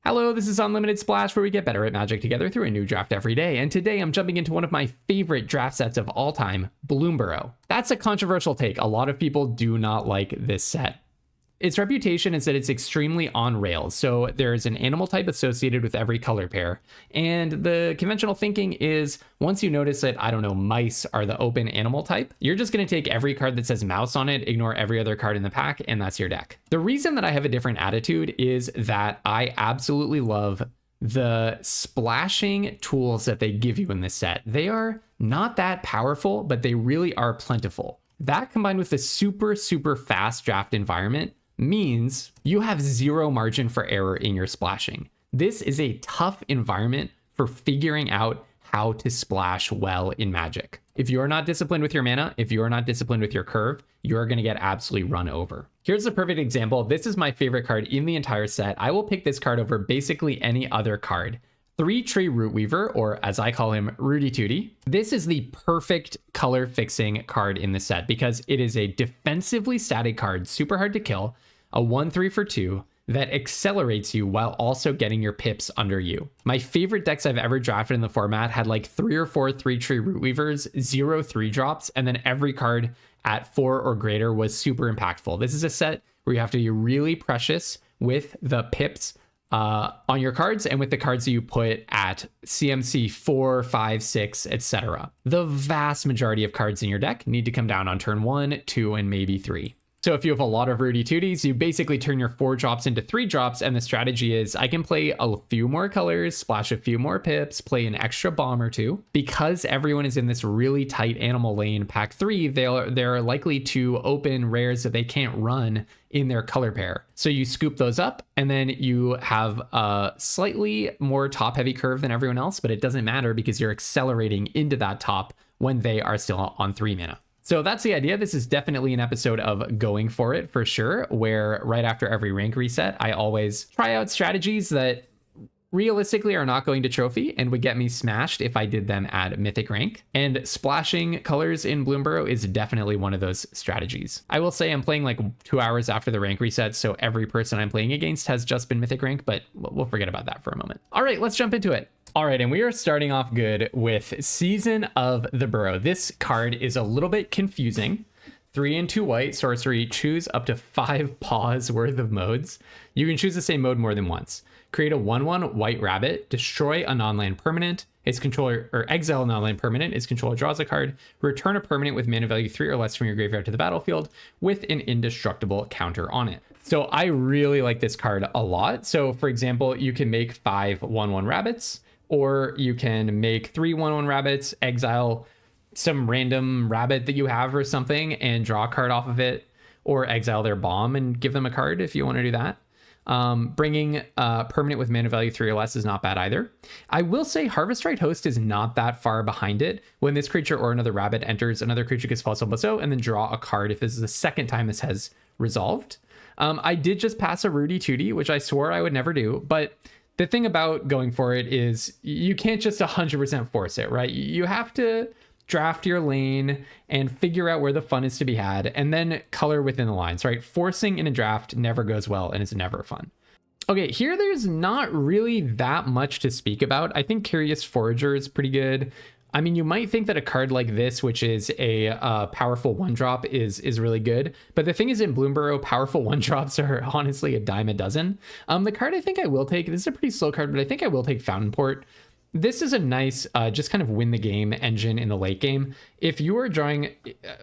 Hello, this is Unlimited Splash, where we get better at Magic together through a new draft every day, and today I'm jumping into one of my favorite draft sets of all time, Bloomburrow. That's a controversial take. A lot of people do not like this set. Its reputation is that it's extremely on rails, so there's an animal type associated with every color pair, and the conventional thinking is once you notice that, I don't know, mice are the open animal type, you're just going to take every card that says mouse on it, ignore every other card in the pack, and that's your deck. The reason that I have a different attitude is that I absolutely love the splashing tools that they give you in this set. They are not that powerful, but they really are plentiful. That combined with the super fast draft environment means you have zero margin for error in your splashing. This is a tough environment for figuring out how to splash well in Magic. If you're not disciplined with your mana, if you're not disciplined with your curve, you're going to get absolutely run over. Here's a perfect example. This is my favorite card in the entire set. I will pick this card over basically any other card. 3-Tree Rootweaver, or as I call him, Rooty Tooty. This is the perfect color fixing card in the set because it is a defensively static card, super hard to kill, a 1/3 for 2 that accelerates you while also getting your pips under you. My favorite decks I've ever drafted in the format had like 3 or 4 3-Tree Rootweavers, 0 3-drops, and then every card at 4 or greater was super impactful. This is a set where you have to be really precious with the pips on your cards and with the cards that you put at CMC 4, 5, 6, etc. The vast majority of cards in your deck need to come down on turn 1, 2, and maybe 3. So if you have a lot of Rooty Tooties, you basically turn your 4 drops into 3 drops, and the strategy is I can play a few more colors, splash a few more pips, play an extra bomb or two. Because everyone is in this really tight animal lane, pack 3, they're likely to open rares that they can't run in their color pair. So you scoop those up, and then you have a slightly more top-heavy curve than everyone else, but it doesn't matter because you're accelerating into that top when they are still on 3 mana. So that's the idea. This is definitely an episode of going for it for sure, where right after every rank reset, I always try out strategies that realistically are not going to trophy and would get me smashed if I did them at mythic rank. And splashing colors in Bloomburrow is definitely one of those strategies. I will say I'm playing like 2 hours after the rank reset, so every person I'm playing against has just been mythic rank, but we'll forget about that for a moment. All right, let's jump into it. All right, and we are starting off good with Season of the Burrow. This card is a little bit confusing. 3 and 2 white, sorcery, choose up to 5 paws worth of modes. You can choose the same mode more than once. Create a 1/1 white rabbit, destroy a non-land permanent. Its controller, or exile a non-land permanent. Its controller draws a card. Return a permanent with mana value 3 or less from your graveyard to the battlefield with an indestructible counter on it. So I really like this card a lot. So for example, you can make 5 1/1 rabbits, or you can make 3 1/1 rabbits, exile some random rabbit that you have or something and draw a card off of it, or exile their bomb and give them a card if you want to do that. Bringing permanent with mana value 3 or less is not bad either. I will say Harvest Right Host is not that far behind it. When this creature or another rabbit enters, another creature gets +1/+0 and then draw a card if this is the second time this has resolved. I did just pass a Rooty Tooty, which I swore I would never do, but the thing about going for it is you can't just 100% force it, right? You have to draft your lane and figure out where the fun is to be had, and then color within the lines, right? Forcing in a draft never goes well and it's never fun. Okay, here there's not really that much to speak about. I think Curious Forager is pretty good. I mean, you might think that a card like this, which is a powerful 1-drop, is really good. But the thing is, in Bloomburrow, powerful 1-drops are honestly a dime a dozen. The card I think I will take, this is a pretty slow card, but I think I will take Fountain Port. This is a nice, just kind of win the game engine in the late game. If you are drawing,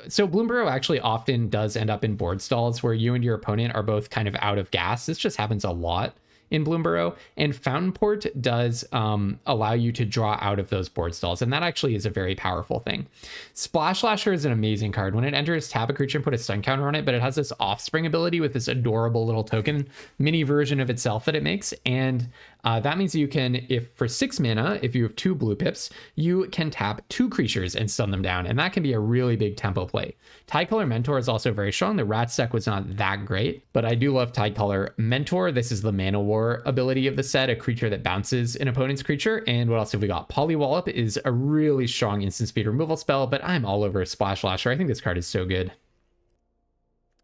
so Bloomburrow actually often does end up in board stalls where you and your opponent are both kind of out of gas. This just happens a lot in Bloomburrow, and Fountain Port does allow you to draw out of those board stalls, and that actually is a very powerful thing. Splash Lasher is an amazing card. When it enters, tap a creature and put a stun counter on it, but it has this Offspring ability with this adorable little token mini version of itself that it makes, and that means you can, if for 6 mana, if you have 2 blue pips, you can tap 2 creatures and stun them down, and that can be a really big tempo play. Tidecolor Mentor is also very strong. The Rat deck was not that great, but I do love Tidecolor Mentor. This is the Mana War ability of the set, a creature that bounces an opponent's creature. And what else have we got? Polywallop is a really strong instant speed removal spell, but I'm all over Splash Lasher. I think this card is so good.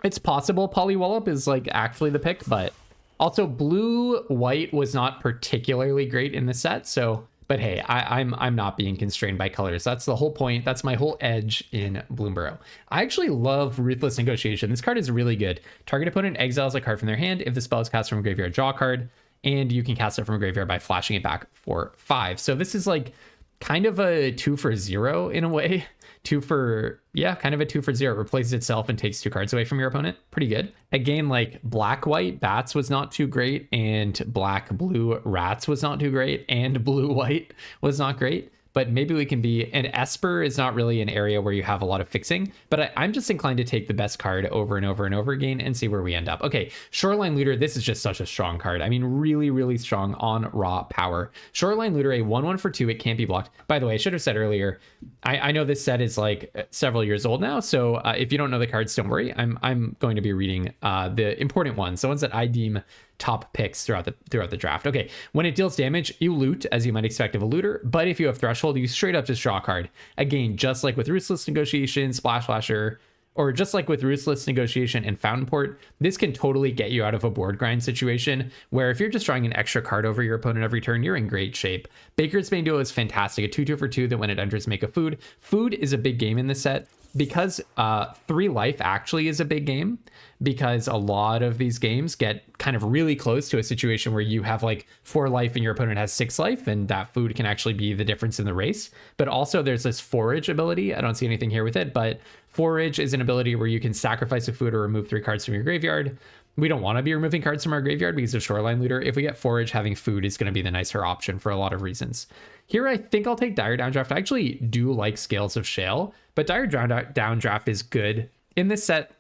It's possible Polywallop is like actually the pick, but Also, blue-white was not particularly great in the set, so... But hey, I'm not being constrained by colors. That's the whole point. That's my whole edge in Bloomburrow. I actually love Ruthless Negotiation. This card is really good. Target opponent exiles a card from their hand. If the spell is cast from a graveyard, draw a card. And you can cast it from a graveyard by flashing it back for 5. So this is like kind of a 2 for 0 in a way. Kind of a 2 for 0. It replaces itself and takes 2 cards away from your opponent. Pretty good. Again, like black-white bats was not too great, and black-blue rats was not too great, and blue-white was not great. But maybe we can be... And Esper is not really an area where you have a lot of fixing, but I'm just inclined to take the best card over and over and over again and see where we end up. Okay, Shoreline Looter, this is just such a strong card. I mean, really, really strong on raw power. Shoreline Looter, a 1/1 for 2, it can't be blocked. By the way, I should have said earlier, I know this set is like several years old now, so if you don't know the cards, don't worry. I'm going to be reading the important ones, the ones that I deem top picks throughout the draft. Okay, when it deals damage, you loot, as you might expect of a looter, but if you have threshold, you straight up just draw a card. Again, just like with Ruthless Negotiation, Splash Lasher, or just like with Ruthless Negotiation and Fountain Port, this can totally get you out of a board grind situation where if you're just drawing an extra card over your opponent every turn, you're in great shape. Baker's Bane Duo is fantastic, a 2/2 for 2 that when it enters, make a food. Food is a big game in this set because 3 life actually is a big game, because a lot of these games get kind of really close to a situation where you have like 4 life and your opponent has 6 life, and that food can actually be the difference in the race. But also there's this forage ability. I don't see anything here with it, but forage is an ability where you can sacrifice a food or remove 3 cards from your graveyard. We don't want to be removing cards from our graveyard because of Shoreline Looter. If we get forage, having food is going to be the nicer option for a lot of reasons. Here, I think I'll take Dire Downdraft. I actually do like Scales of Shale, but Dire Downdraft is good. In this set,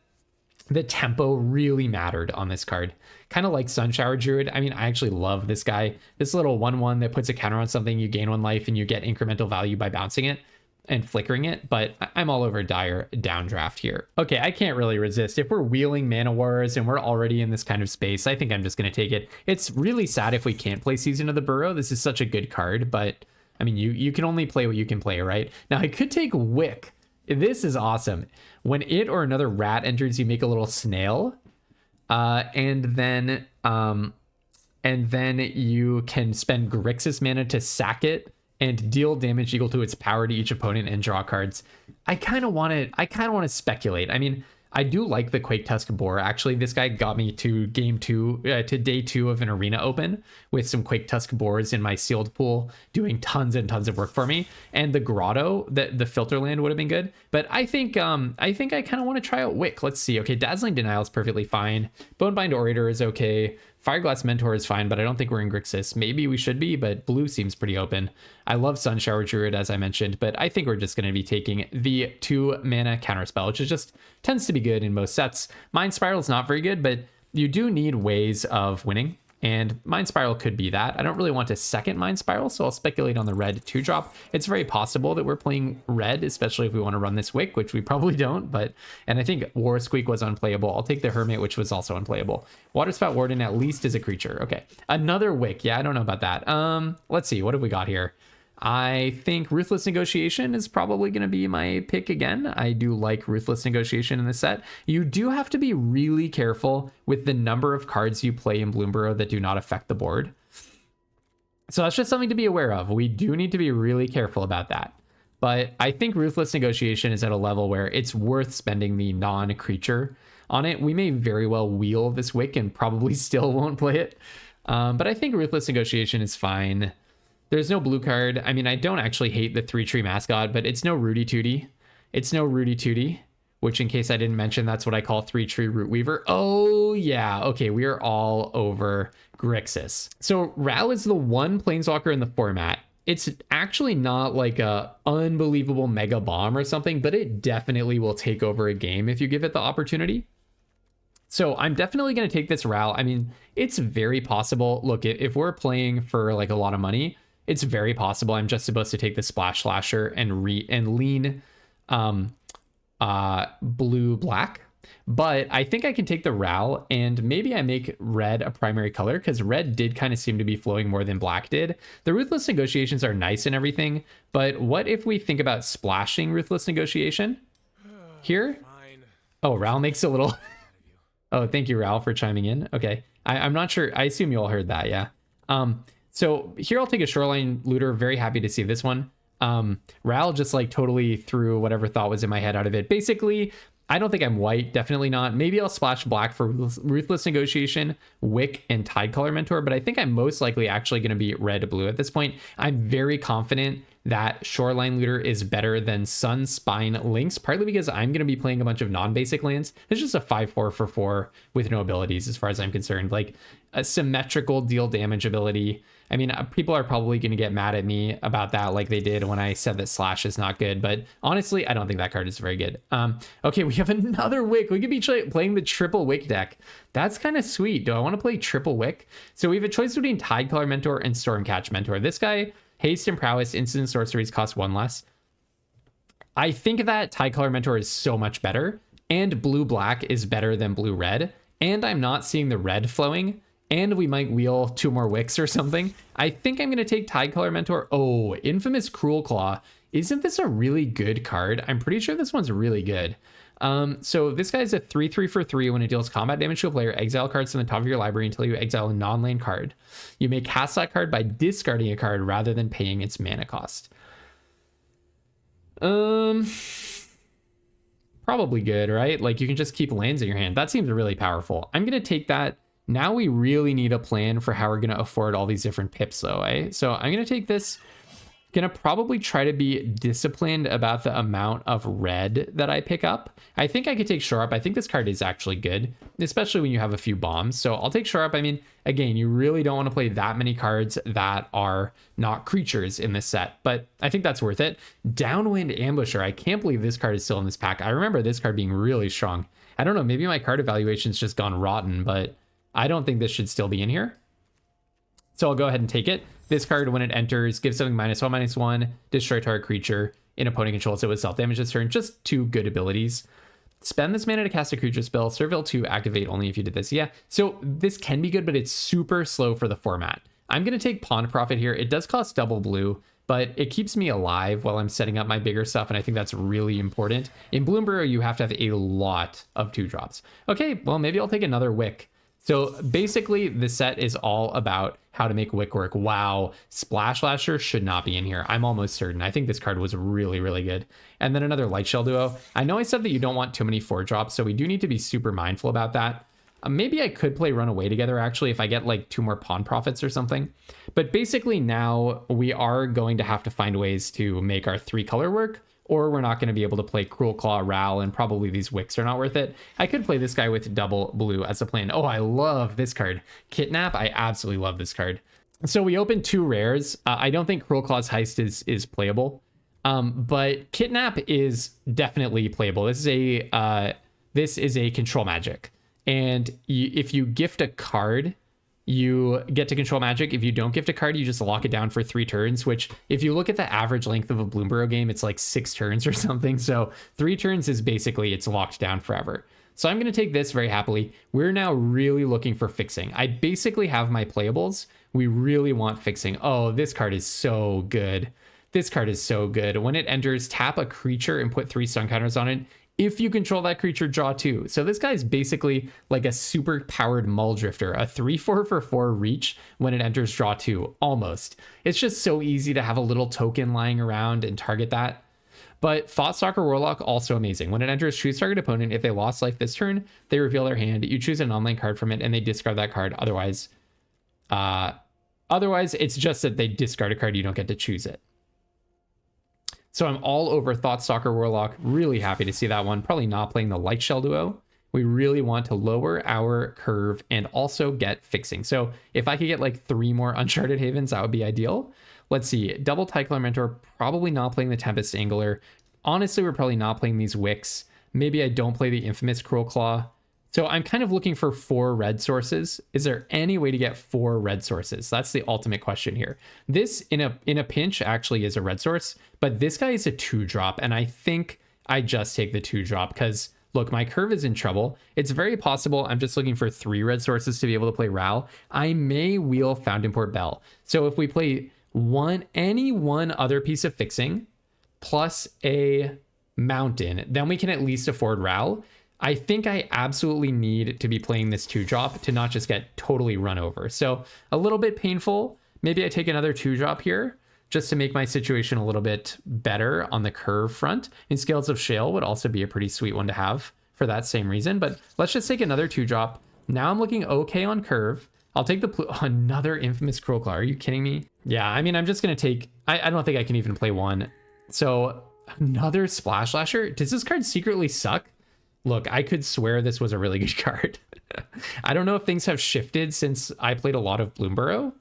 the tempo really mattered on this card. Kind of like Sunshower Druid. I mean, I actually love this guy. This little 1/1 that puts a counter on something, you gain 1 life and you get incremental value by bouncing it and flickering it, but I'm all over Dire Downdraft here. Okay, I can't really resist. If we're wheeling Mana Wars and we're already in this kind of space, I think I'm just going to take it. It's really sad if we can't play Season of the Burrow. This is such a good card, but I mean, you can only play what you can play, right? Now, I could take Wick. This is awesome. When it or another rat enters, you make a little snail, and then you can spend Grixis mana to sack it and deal damage equal to its power to each opponent and draw cards. I kind of want to speculate. I mean, I do like the Quake Tusk Boar. Actually, this guy got me to day 2 of an arena open with some Quake Tusk Boars in my sealed pool, doing tons and tons of work for me. And the Grotto, the filter land would have been good. But I think I kind of want to try out Wick. Let's see. Okay, Dazzling Denial is perfectly fine. Bonebind Orator is okay. Fireglass Mentor is fine, but I don't think we're in Grixis. Maybe we should be, but blue seems pretty open. I love Sunshower Druid, as I mentioned, but I think we're just going to be taking the 2 mana counterspell, which is just tends to be good in most sets. Mind Spiral is not very good, but you do need ways of winning, and Mind Spiral could be that. I don't really want to second Mind Spiral, so I'll speculate on the red 2-drop. It's very possible that we're playing red, especially if we want to run this Wick, which we probably don't, and I think War Squeak was unplayable. I'll take the Hermit, which was also unplayable. Waterspout Warden at least is a creature. Okay, another Wick. Yeah, I don't know about that. Let's see, what have we got here? I think Ruthless Negotiation is probably going to be my pick again. I do like Ruthless Negotiation in this set. You do have to be really careful with the number of cards you play in Bloomburrow that do not affect the board. So that's just something to be aware of. We do need to be really careful about that. But I think Ruthless Negotiation is at a level where it's worth spending the non-creature on it. We may very well wheel this Wick and probably still won't play it. But I think Ruthless Negotiation is fine. There's no blue card. I mean, I don't actually hate the 3-tree mascot, but it's no Rudy Tooty. It's no Rudy Tooty, which in case I didn't mention, that's what I call 3-tree Root Weaver. Oh yeah, okay, we are all over Grixis. So Ral is the one planeswalker in the format. It's actually not like a unbelievable mega bomb or something, but it definitely will take over a game if you give it the opportunity. So I'm definitely going to take this Ral. I mean, it's very possible. Look, if we're playing for like a lot of money, it's very possible I'm just supposed to take the Splash Lasher and lean blue-black. But I think I can take the Ral, and maybe I make red a primary color, because red did kind of seem to be flowing more than black did. The Ruthless Negotiations are nice and everything, but what if we think about splashing Ruthless Negotiation here? Oh, Ral makes a little... Oh, thank you, Ral, for chiming in. Okay. I'm not sure. I assume you all heard that. Yeah. So here I'll take a shoreline looter. Very happy to see this one. Ral just like totally threw whatever thought was in my head out of it. Basically, I don't think I'm white. Definitely not. Maybe I'll splash black for Ruthless Negotiation, Wick, and Tide Color Mentor, but I think I'm most likely actually going to be red blue at this point. I'm very confident that Shoreline Looter is better than Sun Spine Lynx, partly because I'm going to be playing a bunch of non-basic lands. It's just a 5/4 for 4 with no abilities as far as I'm concerned. Like a symmetrical deal damage ability. I mean, people are probably going to get mad at me about that like they did when I said that Slash is not good, but honestly, I don't think that card is very good. Okay, we have another Wick. We could be playing the triple Wick deck. That's kind of sweet. Do I want to play triple Wick? So we have a choice between Tide Color Mentor and Stormcatch Mentor. This guy, haste and prowess, instant sorceries cost 1 less. I think that Tide Color Mentor is so much better, and blue-black is better than blue-red, and I'm not seeing the red flowing, and we might wheel 2 more Wicks or something. I think I'm going to take Tide Color Mentor. Oh, Infamous Cruel Claw. Isn't this a really good card? I'm pretty sure this one's really good. So this guy's a 3/3 for 3. When it deals combat damage to a player, exile cards from the top of your library until you exile a non-land card. You may cast that card by discarding a card rather than paying its mana cost. Probably good, right? Like you can just keep lands in your hand. That seems really powerful. I'm going to take that. Now we really need a plan for how we're going to afford all these different pips though, eh? So I'm going to take this. Gonna probably try to be disciplined about the amount of red that I pick up. I think I could take Shore Up. I think this card is actually good, especially when you have a few bombs. So I'll take Shore Up. I mean, again, you really don't want to play that many cards that are not creatures in this set, but I think that's worth it. Downwind Ambusher. I can't believe this card is still in this pack. I remember this card being really strong. I don't know, maybe my card evaluation's just gone rotten, but I don't think this should still be in here. So I'll go ahead and take it. This card, when it enters, gives something -1/-1, destroy target creature in opponent controls it with self-damage this turn. Just 2 good abilities. Spend this mana to cast a creature spell. Servile 2, activate only if you did this. Yeah, so this can be good, but it's super slow for the format. I'm going to take Pawn Profit here. It does cost double blue, but it keeps me alive while I'm setting up my bigger stuff, and I think that's really important. In Bloomburrow, you have to have a lot of 2-drops. Okay, well, maybe I'll take another Wick. So basically, the set is all about how to make Wick work. Wow, Splash Lasher should not be in here. I'm almost certain. I think this card was really, really good. And then another Light Shell Duo. I know I said that you don't want too many 4-drops, so we do need to be super mindful about that. Maybe I could play Runaway together, actually, if I get like 2 more Pawn Profits or something. But basically now we are going to have to find ways to make our 3-color work, or we're not going to be able to play Cruel Claw, Ral, and probably these Wicks are not worth it. I could play this guy with double blue as a plan. Oh, I love this card. Kidnap, I absolutely love this card. So we opened 2 rares. I don't think Cruel Claw's Heist is playable, but Kidnap is definitely playable. This is a control magic. And if you gift a card, you get to control magic. If you don't gift a card, you just lock it down for 3 turns, which if you look at the average length of a Bloomburrow game, it's like 6 turns or something. So 3 turns is basically it's locked down forever. So I'm going to take this very happily. We're now really looking for fixing. I basically have my playables. We really want fixing. Oh, this card is so good. This card is so good. When it enters, tap a creature and put 3 stun counters on it. If you control that creature, draw 2. So this guy is basically like a super powered Muldrifter, a 3/4 for 4 reach. When it enters, draw 2, almost. It's just so easy to have a little token lying around and target that. But Thoughtstalker Warlock, also amazing. When it enters, choose target opponent. If they lost life this turn, they reveal their hand. You choose an online card from it and they discard that card. Otherwise, it's just that they discard a card. You don't get to choose it. So I'm all over Thoughtstalker Warlock. Really happy to see that one. Probably not playing the Light Shell Duo. We really want to lower our curve and also get fixing. So if I could get like 3 more Uncharted Havens, that would be ideal. Let's see. Double Tide Color Mentor. Probably not playing the Tempest Angler. Honestly, we're probably not playing these Wicks. Maybe I don't play the Infamous Cruel Claw. So I'm kind of looking for 4 red sources. Is there any way to get 4 red sources? That's the ultimate question here. This in a pinch actually is a red source, but this guy is a 2-drop, and I think I just take the 2-drop because look, my curve is in trouble. It's very possible I'm just looking for 3 red sources to be able to play Ral. I may wheel Fountainport Bell. So if we play any one other piece of fixing plus a mountain, then we can at least afford Ral. I think I absolutely need to be playing this 2-drop to not just get totally run over. So a little bit painful. Maybe I take another 2-drop here just to make my situation a little bit better on the curve front. And Scales of Shale would also be a pretty sweet one to have for that same reason. But let's just take another 2-drop. Now I'm looking okay on curve. I'll take another Infamous Crow Claw. Are you kidding me? Yeah, I mean, I'm just going to take... I don't think I can even play one. So another Splash Lasher. Does this card secretly suck? Look, I could swear this was a really good card. I don't know if things have shifted since I played a lot of Bloomburrow.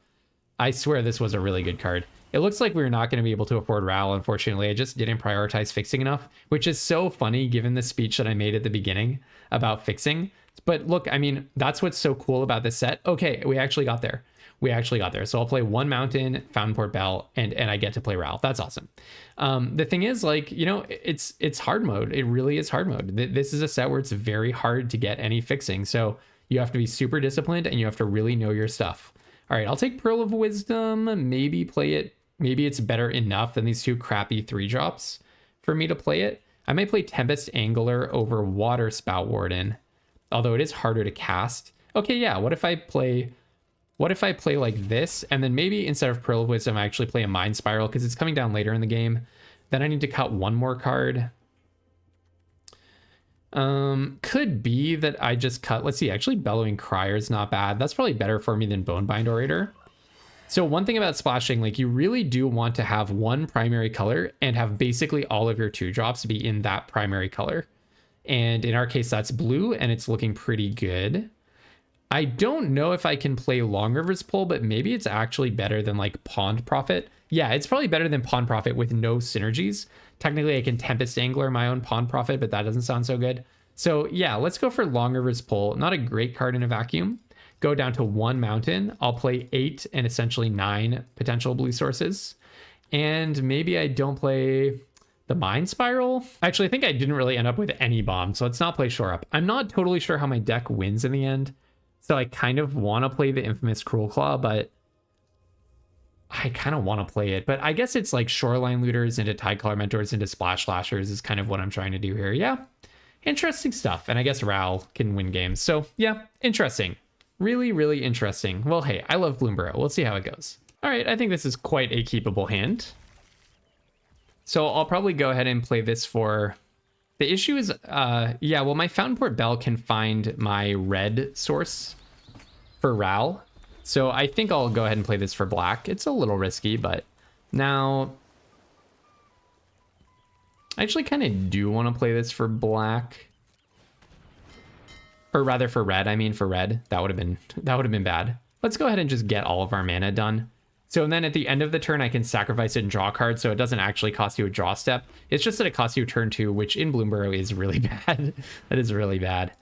I swear this was a really good card. It looks like we're not going to be able to afford Ral, unfortunately. I just didn't prioritize fixing enough, which is so funny given the speech that I made at the beginning about fixing. But look, I mean, that's what's so cool about this set. Okay, we actually got there. So I'll play one Mountain, Fountainport Bell, and I get to play Ral. That's awesome. The thing is, like, you know, it's hard mode. It really is hard mode. This is a set where it's very hard to get any fixing. So you have to be super disciplined and you have to really know your stuff. All right, I'll take Pearl of Wisdom, maybe play it. Maybe it's better enough than these 2 crappy 3-drops for me to play it. I might play Tempest Angler over Water Spout Warden, although it is harder to cast. Okay, yeah, what if I play like this, and then maybe instead of Pearl of Wisdom, I actually play a Mind Spiral because it's coming down later in the game. Then I need to cut one more card. Could be that I just cut, let's see, actually Bellowing Crier is not bad. That's probably better for me than Bonebind Orator. So one thing about splashing, like you really do want to have one primary color and have basically all of your 2-drops be in that primary color. And in our case, that's blue, and it's looking pretty good. I don't know if I can play Long River's Pull, but maybe it's actually better than like Pond Prophet. Yeah, it's probably better than Pond Prophet with no synergies. Technically, I can Tempest Angler my own Pond Prophet, but that doesn't sound so good. So yeah, let's go for Long River's Pull. Not a great card in a vacuum. Go down to 1 Mountain. I'll play 8 and essentially 9 potential blue sources. And maybe I don't play the Mind Spiral. Actually, I think I didn't really end up with any bomb, so let's not play Shore Up. I'm not totally sure how my deck wins in the end. So I kind of want to play the Infamous Cruel Claw, but I kind of want to play it. But I guess it's like Shoreline Looters into Tide Color Mentors into Splash Slashers is kind of what I'm trying to do here. Yeah, interesting stuff. And I guess Ral can win games. So yeah, interesting. Really, really interesting. Well, hey, I love Bloomburrow. We'll see how it goes. All right, I think this is quite a keepable hand. So I'll probably go ahead and play this for... The issue is, yeah, well, my Fountainport Bell can find my red source for Ral. So I think I'll go ahead and play this for black. It's a little risky, but now... I actually kind of do want to play this for black. Or rather for red, I mean for red. That would have been bad. Let's go ahead and just get all of our mana done. So then at the end of the turn, I can sacrifice it and draw a card, so it doesn't actually cost you a draw step. It's just that it costs you turn 2, which in Bloomburrow is really bad. That is really bad.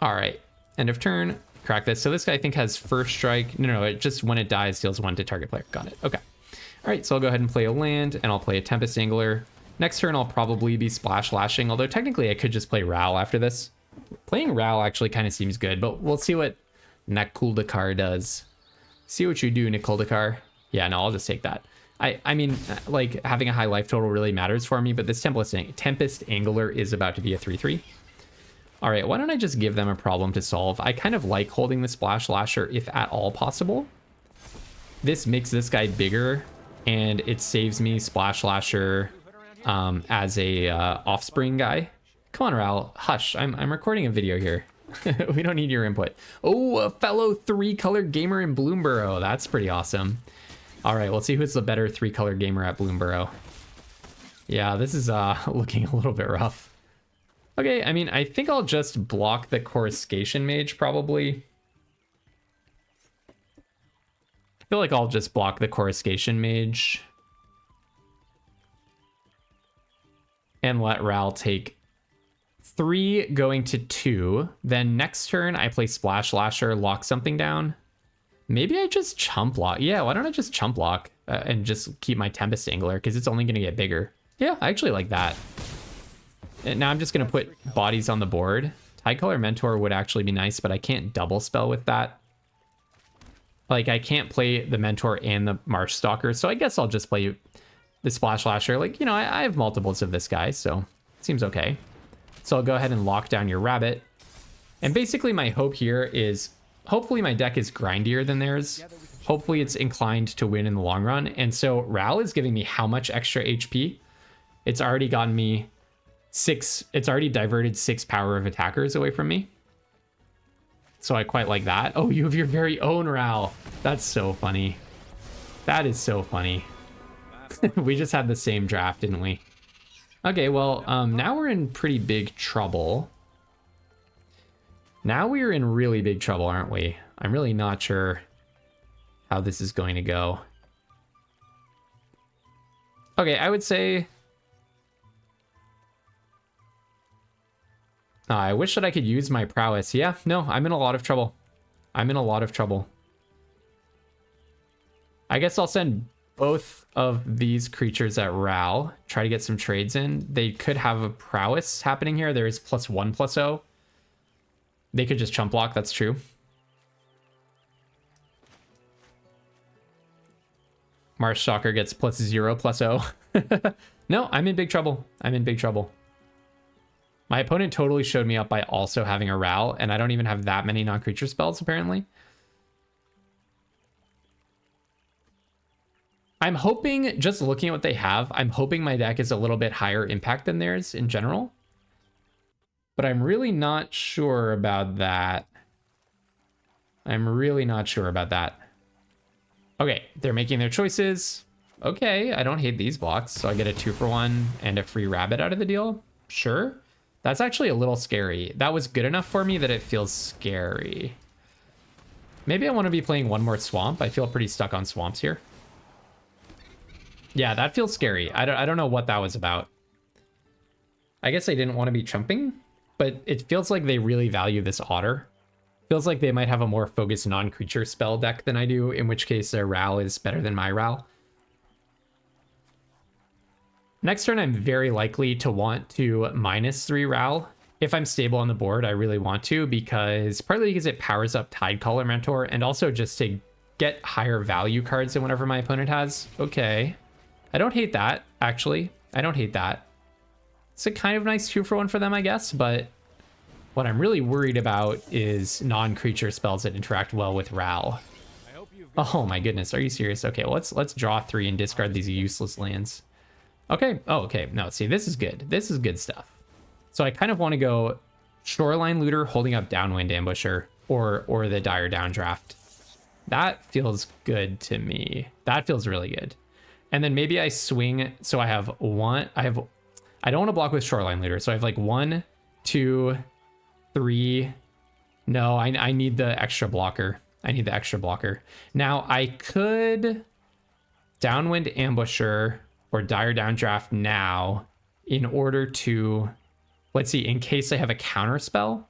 All right, end of turn, crack this. So this guy I think has first strike. No, it just when it dies, deals 1 to target player. Got it, okay. All right, so I'll go ahead and play a land, and I'll play a Tempest Angler. Next turn, I'll probably be Splash Lashing, although technically I could just play Ral after this. Playing Ral actually kind of seems good, but we'll see what Nakuldakar does. See what you do, Nikuldakar. Yeah, no, I'll just take that. I mean, like, having a high life total really matters for me, but this Tempest Angler is about to be a 3/3. All right, why don't I just give them a problem to solve? I kind of like holding the Splash Lasher if at all possible. This makes this guy bigger, and it saves me Splash Lasher as a offspring guy. Come on, Ral, hush. I'm recording a video here. We don't need your input. Oh, a fellow 3-color gamer in Bloomburrow. That's pretty awesome. All right, let's see who's the better 3-color gamer at Bloomburrow. Yeah, this is looking a little bit rough. Okay, I mean, I think I'll just block the Coruscation Mage, probably. I feel like I'll just block the Coruscation Mage. And let Ral take 3 going to 2. Then next turn, I play Splash Lasher, lock something down. Maybe I just chump block. Yeah, why don't I just chump block and just keep my Tempest Angler, because it's only going to get bigger. Yeah, I actually like that. And now I'm just going to put bodies on the board. Tide Color Mentor would actually be nice, but I can't double spell with that. Like, I can't play the Mentor and the Marsh Stalker, so I guess I'll just play the Splash Lasher. Like, you know, I have multiples of this guy, so Seems okay. So I'll go ahead and lock down your rabbit. And basically my hope here is, hopefully my deck is grindier than theirs. Hopefully it's inclined to win in the long run. And so Ral is giving me how much extra HP? It's already gotten me 6, it's already diverted 6 power of attackers away from me. So I quite like that. Oh, you have your very own Ral. That's so funny. That is so funny. We just had the same draft, didn't we? Okay, well, now we're in pretty big trouble. Now we're in really big trouble, aren't we? I'm really not sure how this is going to go. Okay, I would say... I wish that I could use my prowess. Yeah, no, I'm in a lot of trouble. I'm in a lot of trouble. I guess I'll send both of these creatures at Ral. Try to get some trades in. They could have a prowess happening here. There is +1/+0. They could just chump block, that's true. Marshstalker gets +0/+0. No, I'm in big trouble. I'm in big trouble. My opponent totally showed me up by also having a Ral, and I don't even have that many non-creature spells, apparently. I'm hoping, just looking at what they have, I'm hoping my deck is a little bit higher impact than theirs in general. But I'm really not sure about that. I'm really not sure about that. Okay, they're making their choices. Okay, I don't hate these blocks, so I get a 2-for-1 and a free rabbit out of the deal. Sure. That's actually a little scary. That was good enough for me that it feels scary. Maybe I want to be playing one more swamp. I feel pretty stuck on swamps here. Yeah, that feels scary. I don't know what that was about. I guess I didn't want to be chumping, but it feels like they really value this otter. Feels like they might have a more focused non-creature spell deck than I do, in which case their Ral is better than my Ral. Next turn, I'm very likely to want to -3 Ral. If I'm stable on the board, I really want to, because partly because it powers up Tidecaller Mentor, and also just to get higher value cards than whatever my opponent has. Okay. I don't hate that, actually. I don't hate that. It's a kind of nice 2-for-1 for them, I guess, but what I'm really worried about is non-creature spells that interact well with Ral. Oh my goodness, are you serious? Okay, well, let's draw 3 and discard these useless lands. Okay, oh, okay, no, see, this is good. This is good stuff. So I kind of want to go Shoreline Looter holding up Downwind Ambusher or the Dire Downdraft. That feels good to me. That feels really good. And then maybe I swing, so I have one, I don't want to block with Shoreline Looter, so I have like 1, 2, 3. No, I need the extra blocker. I need the extra blocker. Now I could Downwind Ambusher or Dire Downdraft now in order to, let's see, in case I have a counter spell.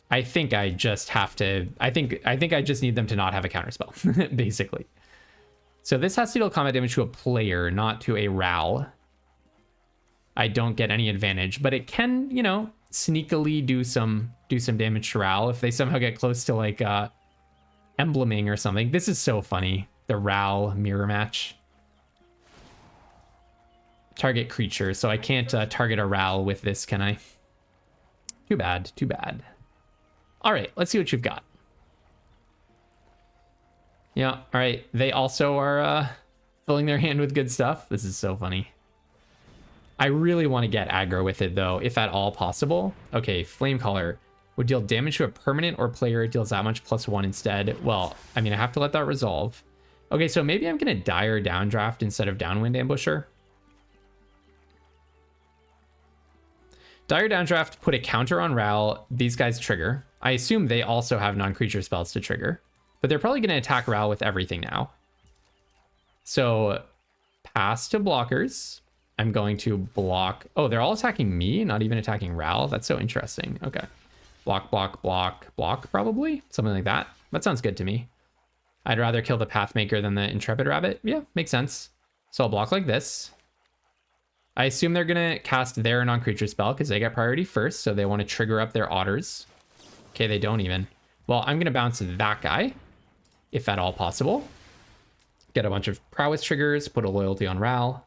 I think I just have to, I think I just need them to not have a counter spell, basically. So this has to deal combat damage to a player, not to a Ral. I don't get any advantage, but it can, you know, sneakily do some damage to Ral if they somehow get close to like embleming or something. This is so funny. The Ral mirror match. Target creature, so I can't target a Ral with this, can I? Too bad, too bad. All right, let's see what you've got. Yeah, all right. They also are filling their hand with good stuff. This is so funny. I really want to get aggro with it, though, if at all possible. Okay, Flamecaller would deal damage to a permanent or player. It deals that much +1 instead. Well, I mean, I have to let that resolve. Okay, so maybe I'm going to Dire Downdraft instead of Downwind Ambusher. Dire Downdraft put a counter on Ral. These guys trigger. I assume they also have non-creature spells to trigger. But they're probably going to attack Ral with everything now. So, pass to blockers. I'm going to block. Oh, they're all attacking me, not even attacking Ral. That's so interesting. Okay. Block, block, block, block, probably. Something like that. That sounds good to me. I'd rather kill the Pathmaker than the Intrepid Rabbit. Yeah, makes sense. So I'll block like this. I assume they're going to cast their non-creature spell because they get priority first. So they want to trigger up their otters. Okay, they don't even. Well, I'm going to bounce that guy, if at all possible. Get a bunch of prowess triggers, put a loyalty on Ral.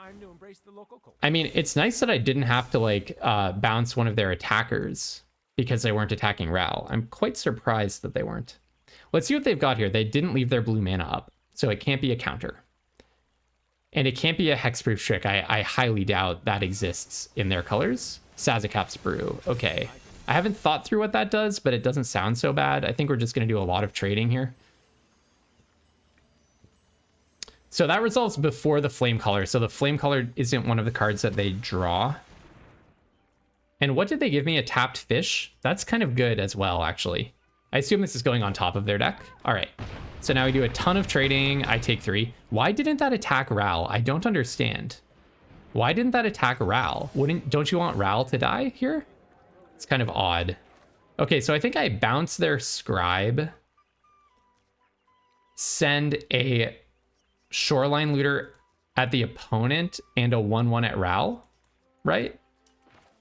time to embrace the local culture. I mean, it's nice that I didn't have to like bounce one of their attackers because they weren't attacking Ral. I'm quite surprised that they weren't. Let's see what they've got here. They didn't leave their blue mana up, so it can't be a counter. And it can't be a hexproof trick. I highly doubt that exists in their colors. Sazakap's Brew. Okay. I haven't thought through what that does, but it doesn't sound so bad. I think we're just going to do a lot of trading here. So that resolves before the Flame Color. So the Flame Color isn't one of the cards that they draw. And what did they give me? A tapped fish? That's kind of good as well, actually. I assume this is going on top of their deck. All right. So now we do a ton of trading. I take 3. Why didn't that attack Ral? I don't understand. Why didn't that attack Ral? Don't you want Ral to die here? It's kind of odd. Okay, so I think I bounce their Scribe, send a Shoreline Looter at the opponent and a 1/1 at Ral, right?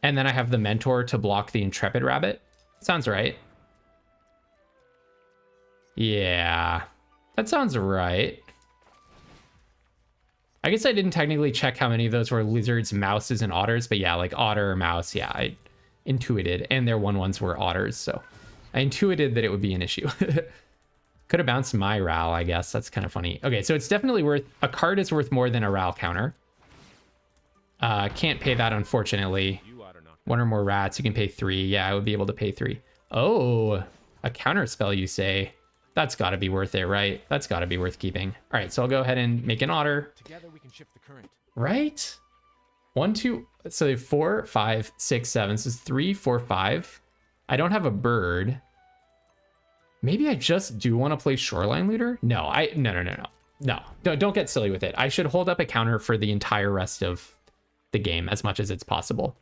And then I have the Mentor to block the Intrepid Rabbit. Sounds right. Yeah, that sounds right. I guess I didn't technically check how many of those were lizards, mouses, and otters, but yeah, like otter or mouse, yeah, I intuited, and their 1/1s were otters, so I intuited that it would be an issue. Could have bounced my Ral, I guess. That's kind of funny. Okay, so it's definitely worth, a card is worth more than a Ral counter. Can't pay that, unfortunately. 1 or more rats, you can pay 3. Yeah, I would be able to pay 3. Oh, a counter spell, you say? That's got to be worth it, right? That's got to be worth keeping. All right, so I'll go ahead and make an otter. Together we can shift the current. Right? 1, 2, so 4, 5, 6, 7. So it's 3, 4, 5. I don't have a bird. Maybe I just do want to play Shoreline Looter? No, no. Don't get silly with it. I should hold up a counter for the entire rest of the game as much as it's possible.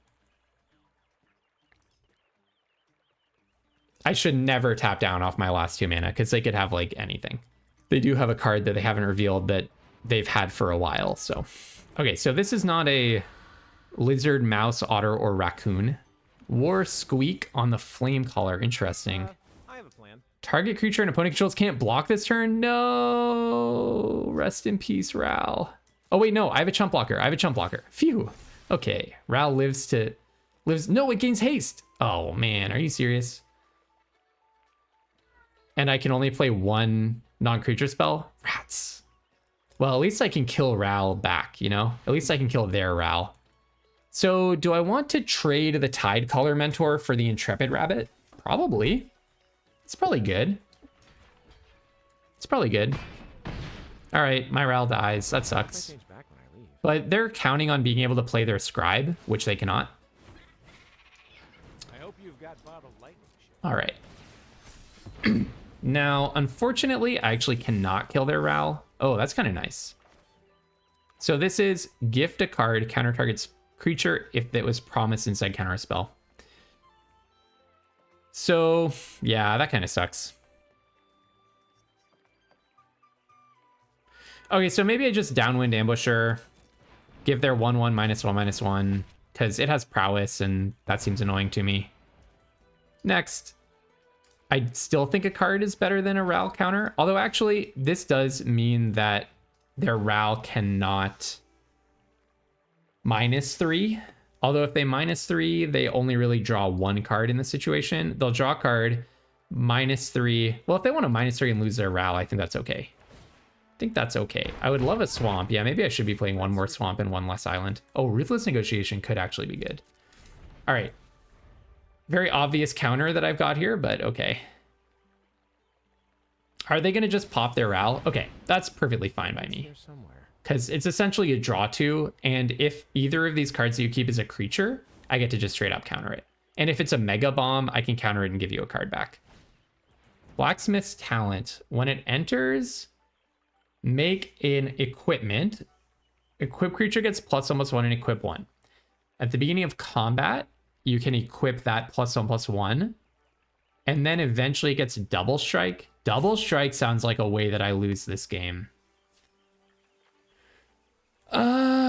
I should never tap down off my last 2 mana because they could have like anything. They do have a card that they haven't revealed that they've had for a while. So, okay, so this is not a lizard, mouse, otter, or raccoon. War Squeak on the Flame Collar. Interesting. I have a plan. Target creature and opponent controls can't block this turn. No. Rest in peace, Ral. Oh wait, no, I have a chump blocker. Phew. Okay, Ral lives. No, it gains haste. Oh man, are you serious? And I can only play 1 non-creature spell? Rats. Well, at least I can kill Ral back, you know? At least I can kill their Ral. So do I want to trade the Tide Color Mentor for the Intrepid Rabbit? Probably. It's probably good. All right, my Ral dies. That sucks. But they're counting on being able to play their Scribe, which they cannot. I hope you've got bottled lightning. All right. Now, unfortunately, I actually cannot kill their Ral. Oh, that's kind of nice. So this is gift a card, counter target's creature if it was promised inside counter spell. So, yeah, that kind of sucks. Okay, so maybe I just downwind Ambusher, give their 1/1 -1/1, because it has prowess, and that seems annoying to me. Next. I still think a card is better than a Ral counter. Although actually, this does mean that their Ral cannot -3. Although if they -3, they only really draw 1 card in the situation. They'll draw a card, -3. Well, if they want to -3 and lose their Ral, I think that's okay. I would love a swamp. Yeah, maybe I should be playing 1 more swamp and 1 less island. Oh, Ruthless Negotiation could actually be good. All right. Very obvious counter that I've got here, but okay. Are they going to just pop their Ral? Okay, that's perfectly fine by me. Because it's essentially a draw 2, and if either of these cards that you keep is a creature, I get to just straight up counter it. And if it's a Mega Bomb, I can counter it and give you a card back. Blacksmith's Talent. When it enters, make an equipment. Equip creature gets +1/+1 and equip 1. At the beginning of combat, you can equip that +1/+1, and then eventually it gets Double Strike. Double Strike sounds like a way that I lose this game.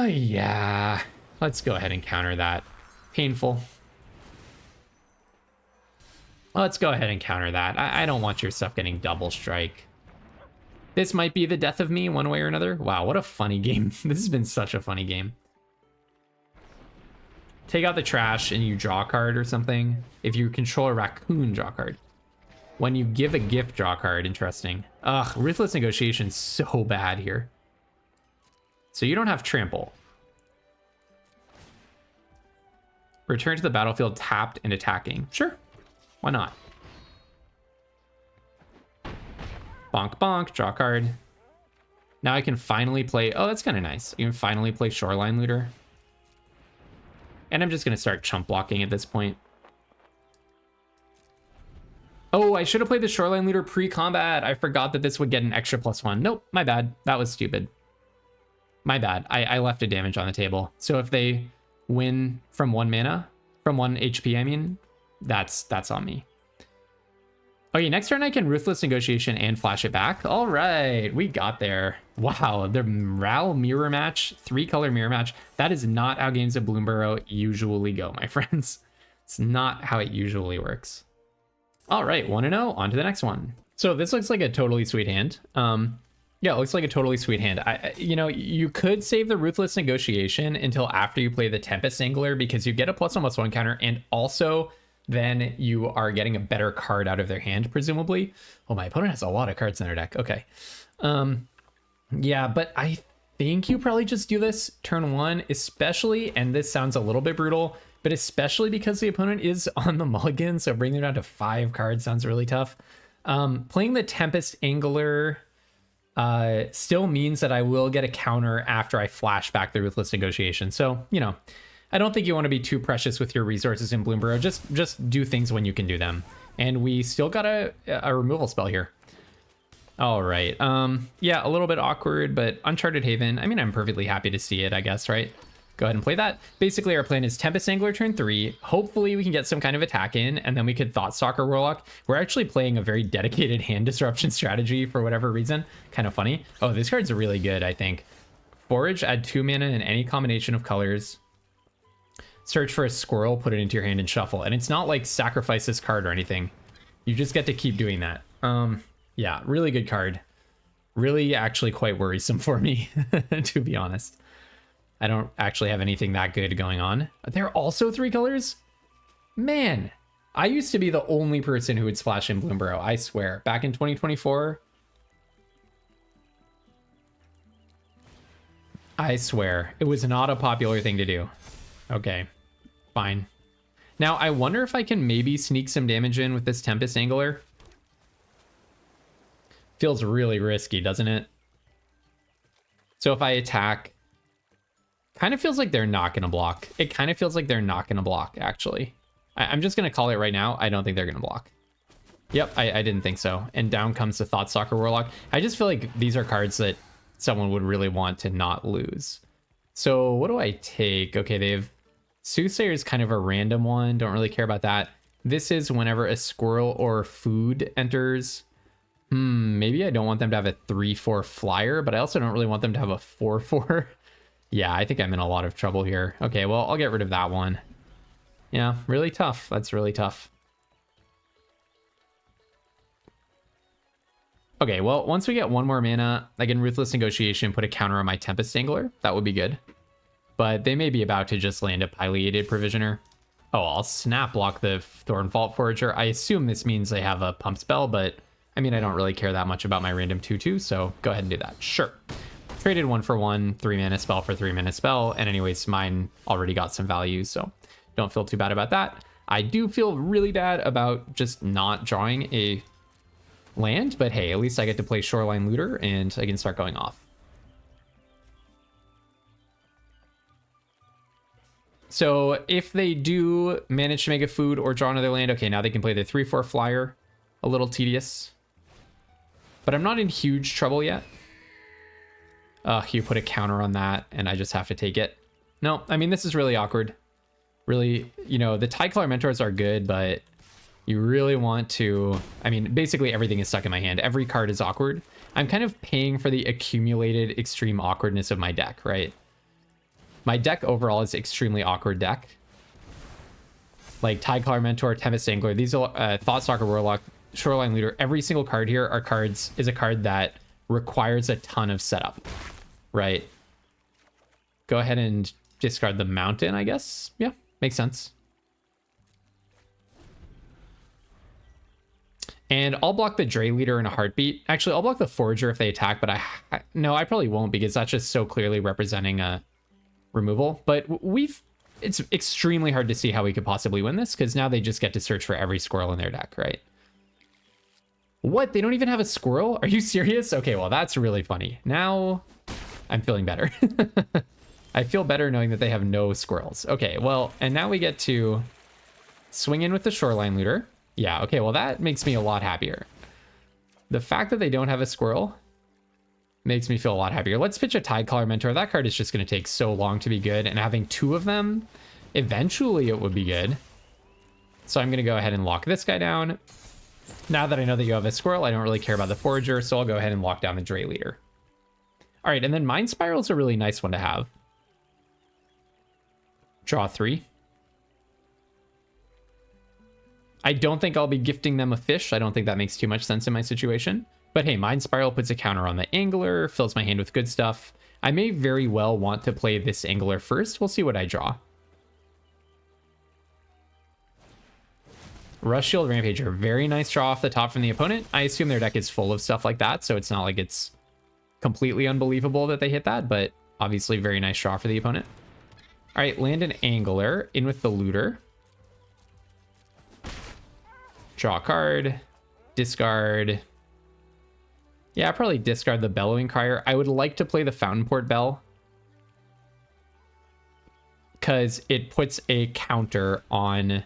Yeah. Let's go ahead and counter that. Painful. Let's go ahead and counter that. I don't want your stuff getting Double Strike. This might be the death of me one way or another. Wow, what a funny game. This has been such a funny game. take out the trash and you draw a card or something. If you control a raccoon, draw a card. When you give a gift, draw a card. Interesting. Ugh, Ruthless Negotiation's so bad here. So you don't have trample. Return to the battlefield tapped and attacking. Sure, why not? Bonk bonk, draw a card. Now I can finally play, oh, that's kind of nice. You can finally play Shoreline Looter. And I'm just gonna start chump blocking at this point. Oh, I should have played the Shoreline Looter pre-combat. I forgot that this would get an extra +1. Nope, my bad. That was stupid. My bad. I left a damage on the table. So if they win from 1 mana, from 1 HP, I mean, that's on me. Okay, next turn I can Ruthless Negotiation and flash it back. All right, we got there. Wow, the Ral mirror match, 3-color mirror match. That is not how games of Bloomburrow usually go, my friends. It's not how it usually works. All right, 1-0, on to the next one. So this looks like a totally sweet hand. Yeah, it looks like a totally sweet hand. You know, you could save the Ruthless Negotiation until after you play the Tempest Angler because you get a +1/+1 counter, and also then you are getting a better card out of their hand, presumably. Oh, my opponent has a lot of cards in their deck. Okay. Yeah, but I think you probably just do this turn 1, especially, and this sounds a little bit brutal, but especially because the opponent is on the mulligan, so bringing them down to 5 cards sounds really tough. Playing the Tempest Angler still means that I will get a counter after I flash back the Ruthless Negotiation. So, you know, I don't think you want to be too precious with your resources in Bloomburrow. Just do things when you can do them. And we still got a removal spell here. All right. Yeah, a little bit awkward, but Uncharted Haven. I mean, I'm perfectly happy to see it, I guess, right? Go ahead and play that. Basically, our plan is Tempest Angler turn 3. Hopefully, we can get some kind of attack in, and then we could Thoughtstalker Warlock. We're actually playing a very dedicated hand disruption strategy for whatever reason. Kind of funny. Oh, this card's really good, I think. Forage, add 2 mana in any combination of colors. Search for a squirrel, put it into your hand, and shuffle. And it's not like sacrifice this card or anything. You just get to keep doing that. Yeah, really good card. Really actually quite worrisome for me, to be honest. I don't actually have anything that good going on. They're also 3 colors? Man, I used to be the only person who would splash in Bloomburrow, I swear. Back in 2024. I swear, it was not a popular thing to do. Okay, fine. Now, I wonder if I can maybe sneak some damage in with this Tempest Angler. Feels really risky, doesn't it? So if I attack... Kind of feels like they're not going to block. It kind of feels like they're not going to block, actually. I'm just going to call it right now. I don't think they're going to block. Yep, I didn't think so. And down comes the Thoughtstalker Warlock. I just feel like these are cards that someone would really want to not lose. So what do I take? Okay, they have... Soothsayer is kind of a random one. Don't really care about that. This is whenever a squirrel or food enters. Maybe I don't want them to have a 3/4 flyer, but I also don't really want them to have a 4/4. Yeah, I think I'm in a lot of trouble here. Okay, well, I'll get rid of that one. Yeah, really tough. That's really tough. Okay, well, once we get 1 more mana, I can Ruthless Negotiation, put a counter on my Tempest Angler. That would be good. But they may be about to just land a Pileated Provisioner. Oh, I'll snap block the Thornvault Forager. I assume this means they have a pump spell, but I mean, I don't really care that much about my random 2/2, so go ahead and do that. Sure. Traded 1 for 1, 3 mana spell for 3 mana spell, and anyways, mine already got some value, so don't feel too bad about that. I do feel really bad about just not drawing a land, but hey, at least I get to play Shoreline Looter, and I can start going off. So if they do manage to make a food or draw another land, okay, now they can play the 3/4 flyer. A little tedious. But I'm not in huge trouble yet. You put a counter on that, and I just have to take it. No, I mean, this is really awkward. Really, you know, the Tycolor Mentors are good, but you really want to... I mean, basically everything is stuck in my hand. Every card is awkward. I'm kind of paying for the accumulated extreme awkwardness of my deck, right? My deck overall is extremely awkward deck. Like Tycolor Mentor, Tempest Angler, these are Thoughtstalker Warlock, Shoreline Looter. Every single card here is a card that requires a ton of setup, right? Go ahead and discard the Mountain, I guess. Yeah, Makes sense. And I'll block the Dre leader in a heartbeat. Actually, I'll block the Forager if they attack, but no, I probably won't because that's just so clearly representing a removal. But it's extremely hard to see how we could possibly win this because now they just get to search for every squirrel in their deck, right? What? They don't even have a squirrel? Are you serious? Okay, well, that's really funny. Now I'm feeling better. I feel better knowing that they have no squirrels. Okay, well, and now we get to swing in with the Shoreline Looter. Yeah, okay, well, that makes me a lot happier. The fact that they don't have a squirrel makes me feel a lot happier. Let's pitch a Tidecaller Mentor. That card is just going to take so long to be good, and having two of them, eventually it would be good. So I'm going to go ahead and lock this guy down. Now that I know that you have a squirrel, I don't really care about the Forager, so I'll go ahead and lock down the Dre leader. All right, and then Mind Spiral is a really nice one to have. Draw 3. I don't think I'll be gifting them a fish. I don't think that makes too much sense in my situation. But hey, Mind Spiral puts a counter on the Angler, fills my hand with good stuff. I may very well want to play this Angler first. We'll see what I draw. Rush Shield Rampager, very nice draw off the top from the opponent. I assume their deck is full of stuff like that, so it's not like it's completely unbelievable that they hit that, but obviously very nice draw for the opponent. All right, land an Angler, in with the Looter. Draw a card, discard. Yeah, probably discard the Bellowing Crier. I would like to play the Fountainport Bell because it puts a counter on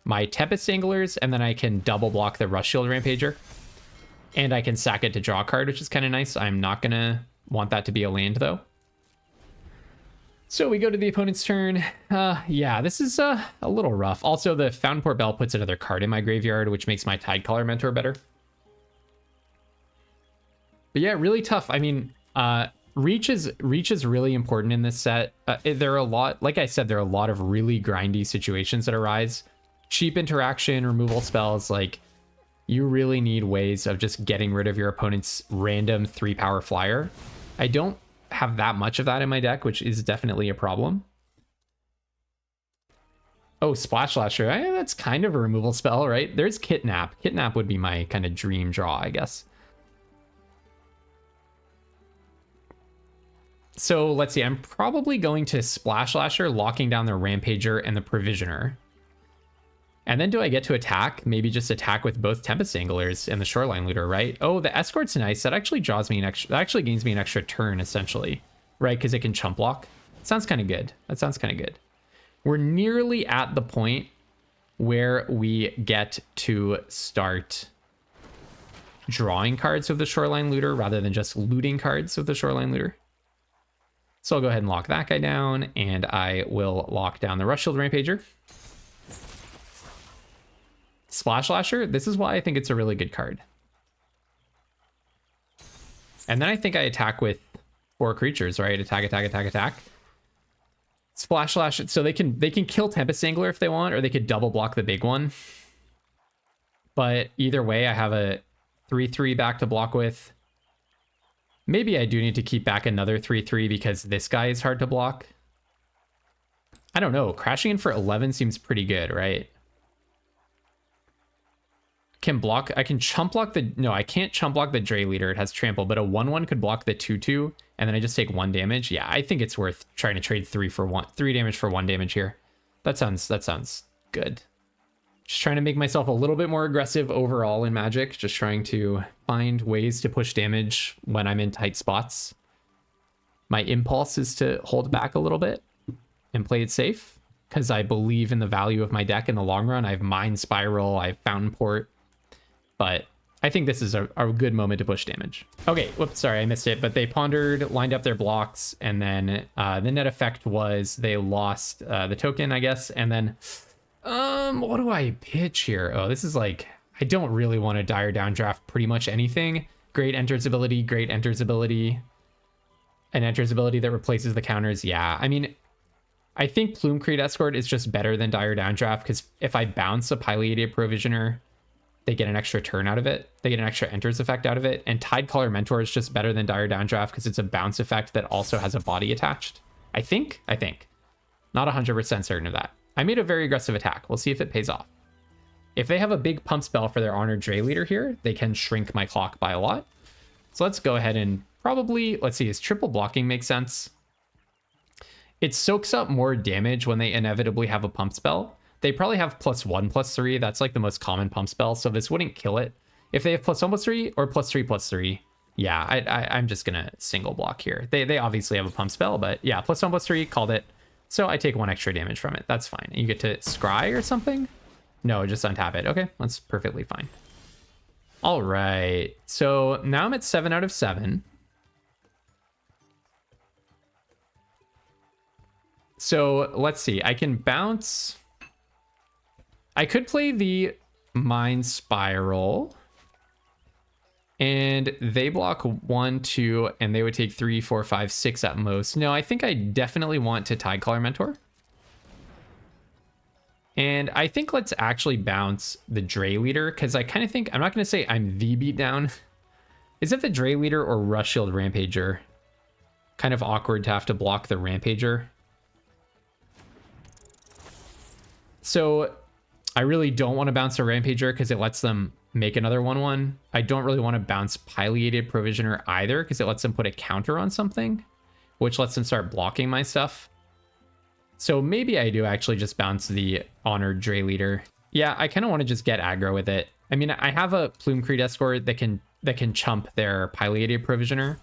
my Tempest Anglers, and then I can double block the Rush Shield Rampager. And I can sack it to draw a card, which is kind of nice. I'm not going to want that to be a land, though. So we go to the opponent's turn. Yeah, this is a little rough. Also, the Fountainport Bell puts another card in my graveyard, which makes my Tidecaller Mentor better. But yeah, really tough. I mean, reach is really important in this set. There are a lot, like I said, there are a lot of really grindy situations that arise. Cheap interaction, removal spells, like you really need ways of just getting rid of your opponent's random 3-power flyer. I don't have that much of that in my deck, which is definitely a problem. Oh, Splash Lasher. That's kind of a removal spell, right? There's Kidnap. Kidnap would be my kind of dream draw, I guess. So let's see. I'm probably going to Splash Lasher, locking down the Rampager and the Provisioner. And then do I get to attack? Maybe just attack with both Tempest Anglers and the Shoreline Looter, right? Oh, the Escort's nice. That actually draws me an extra... That actually gains me an extra turn, essentially. Right? Because it can chump block. Sounds kind of good. That sounds kind of good. We're nearly at the point where we get to start drawing cards with the Shoreline Looter rather than just looting cards with the Shoreline Looter. So I'll go ahead and lock that guy down, and I will lock down the Rush Shield Rampager. Splash Lasher, this is why I think it's a really good card. And then I think I attack with 4 creatures, right? Attack, attack, attack, attack. Splash Lasher, so they can kill Tempest Angler if they want, or they could double block the big one. But either way, I have a 3/3 back to block with. Maybe I do need to keep back another 3/3 because this guy is hard to block. I don't know. Crashing in for 11 seems pretty good, right? I can chump block the... No, I can't chump block the Dre leader. It has trample, but a 1/1 could block the 2/2, and then I just take 1 damage. Yeah, I think it's worth trying to trade 3 damage for 1 damage here. That sounds good. Just trying to make myself a little bit more aggressive overall in Magic. Just trying to find ways to push damage when I'm in tight spots. My impulse is to hold back a little bit and play it safe, because I believe in the value of my deck in the long run. I have Mind Spiral, I have Fountainport. But I think this is a good moment to push damage. Okay, whoops, sorry, I missed it. But they pondered, lined up their blocks, and then the net effect was they lost the token, I guess. And then, what do I pitch here? Oh, this is like, I don't really want to dire down draft pretty much anything. Great enters ability, great enters ability. An enters ability that replaces the counters. Yeah, I mean, I think Plume-Creed Escort is just better than dire down draft, because if I bounce a Pileated Provisioner, they get an extra turn out of it. They get an extra enters effect out of it. And Tidecaller Mentor is just better than dire downdraft because it's a bounce effect that also has a body attached. I think. Not 100% certain of that. I made a very aggressive attack. We'll see if it pays off. If they have a big pump spell for their Honored Dray Leader here, they can shrink my clock by a lot. So let's go ahead and probably, let's see, is triple blocking make sense? It soaks up more damage when they inevitably have a pump spell. They probably have +1/+3. That's like the most common pump spell, so this wouldn't kill it. If they have +1/+3 or +3/+3, yeah, I'm just gonna single block here. They obviously have a pump spell, but yeah, +1/+3, called it. So I take 1 extra damage from it. That's fine. You get to scry or something? No, just untap it. Okay, that's perfectly fine. All right, so now I'm at 7 out of 7. So let's see, I can bounce. I could play the Mind Spiral. And they block 1, 2, and they would take 3, 4, 5, 6 at most. No, I think I definitely want to Tidecaller Mentor. And I think let's actually bounce the Dray Leader, because I kind of think, I'm not going to say I'm the beatdown. Is it the Dray Leader or Rush Shield Rampager? Kind of awkward to have to block the Rampager. So I really don't want to bounce a Rampager because it lets them make another 1/1. I don't really want to bounce Pileated Provisioner either because it lets them put a counter on something, which lets them start blocking my stuff. So maybe I do actually just bounce the Honored Dray Leader. Yeah, I kind of want to just get aggro with it. I mean, I have a Plume Creed Escort that can chump their Pileated Provisioner.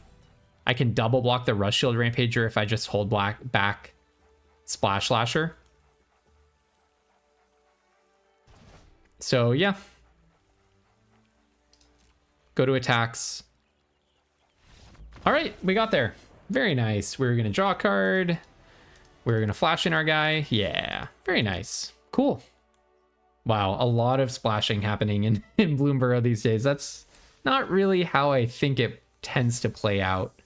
I can double block the Rush Shield Rampager if I just hold back Splash Lasher. So yeah. Go to attacks. All right, we got there. Very nice. We're going to draw a card. We're going to flash in our guy. Yeah, very nice. Cool. Wow, a lot of splashing happening in Bloomburrow these days. That's not really how I think it tends to play out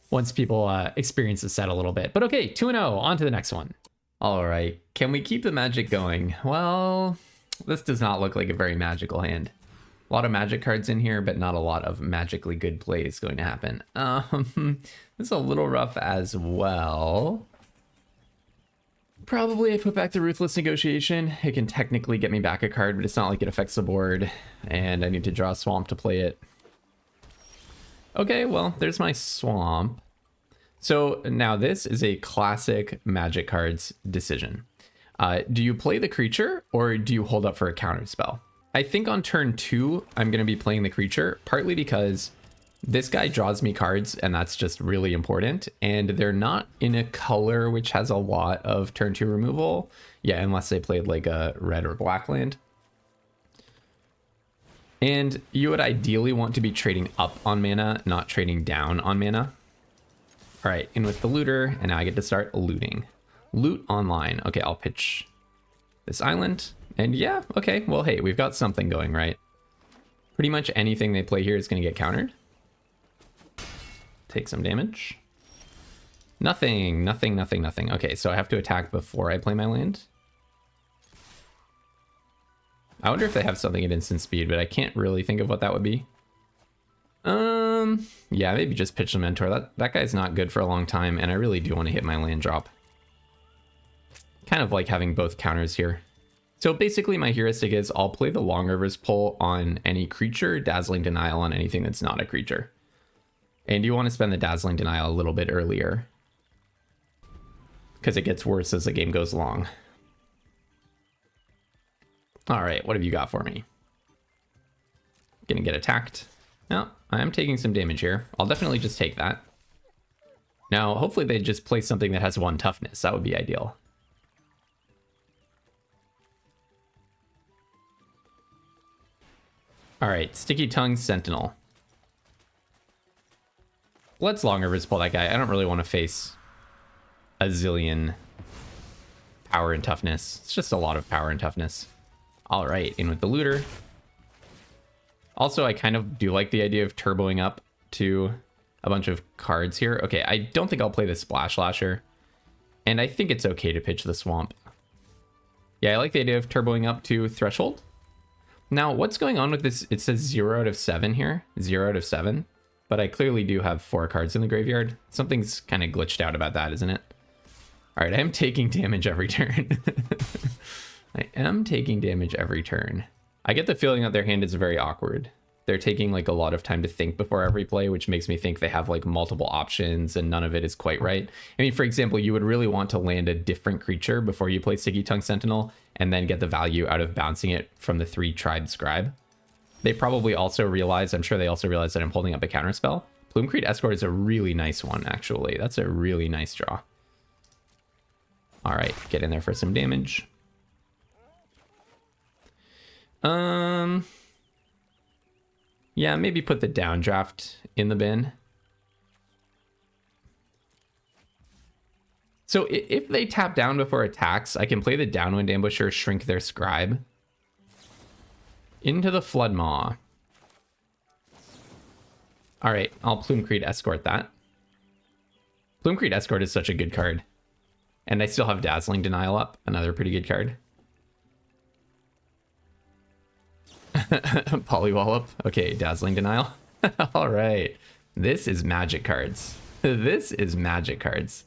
once people experience the set a little bit. But okay, 2-0, on to the next one. All right, can we keep the magic going? Well, this does not look like a very magical hand. A lot of magic cards in here, but not a lot of magically good plays going to happen. This is a little rough as well. Probably I put back the Ruthless Negotiation. It can technically get me back a card, but it's not like it affects the board, and I need to draw a Swamp to play it. Okay, well, there's my Swamp. So now this is a classic Magic cards decision. Do you play the creature, or do you hold up for a counter spell? I think on turn 2, I'm going to be playing the creature, partly because this guy draws me cards, and that's just really important. And they're not in a color which has a lot of turn 2 removal. Yeah, unless they played like a red or black land. And you would ideally want to be trading up on mana, not trading down on mana. All right, in with the looter, and now I get to start looting. Loot online. Okay, I'll pitch this island. And yeah, okay, well, hey, we've got something going, right? Pretty much anything they play here is going to get countered. Take some damage. Nothing, nothing, nothing, nothing. Okay, so I have to attack before I play my land. I wonder if they have something at instant speed, but I can't really think of what that would be. Yeah, maybe just pitch the Mentor. That guy's not good for a long time, and I really do want to hit my land drop. Kind of like having both counters here. So basically my heuristic is I'll play the Long River's Pull on any creature, Dazzling Denial on anything that's not a creature. And you want to spend the Dazzling Denial a little bit earlier, because it gets worse as the game goes along. All right, what have you got for me? Gonna get attacked. No, I'm taking some damage here. I'll definitely just take that. Now, hopefully they just play something that has 1 toughness. That would be ideal. All right, Sticky Tongue Sentinel. Let's Long Rivers pull that guy. I don't really want to face a zillion power and toughness. It's just a lot of power and toughness. All right, in with the looter. Also, I kind of do like the idea of turboing up to a bunch of cards here. Okay, I don't think I'll play the Splash Lasher. And I think it's okay to pitch the Swamp. Yeah, I like the idea of turboing up to Threshold. Now, what's going on with this? It says 0 out of 7 here. 0 out of 7. But I clearly do have 4 cards in the graveyard. Something's kind of glitched out about that, isn't it? All right, I am taking damage every turn. I am taking damage every turn. I get the feeling that their hand is very awkward. They're taking like a lot of time to think before every play, which makes me think they have like multiple options and none of it is quite right. I mean, for example, you would really want to land a different creature before you play Sticky Tongue Sentinel and then get the value out of bouncing it from the 3 Tried Scribe. They probably also realize, I'm sure they also realize that I'm holding up a counterspell. Bloomcrete Escort is a really nice one, actually. That's a really nice draw. All right, get in there for some damage. Yeah, maybe put the downdraft in the bin. So if they tap down before attacks, I can play the Downwind Ambusher, shrink their Scribe. Into the Flood Maw. All right, I'll Bloomcrete Escort that. Bloomcrete Escort is such a good card. And I still have Dazzling Denial up, another pretty good card. Polywallop. Okay, Dazzling Denial. All right. This is magic cards. This is magic cards.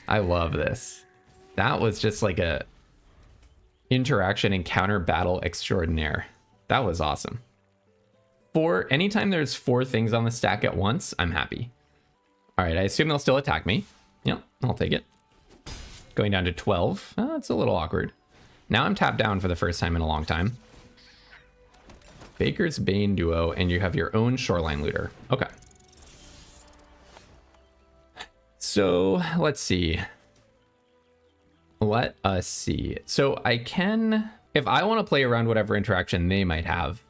I love this. That was just like a interaction encounter battle extraordinaire. That was awesome. For anytime there's 4 things on the stack at once, I'm happy. All right, I assume they'll still attack me. Yep, I'll take it. Going down to 12. Oh, that's a little awkward. Now I'm tapped down for the first time in a long time. Baker's Bane duo, and you have your own Shoreline Looter. Okay. So let's see. Let us see. So I can, if I want to play around whatever interaction they might have.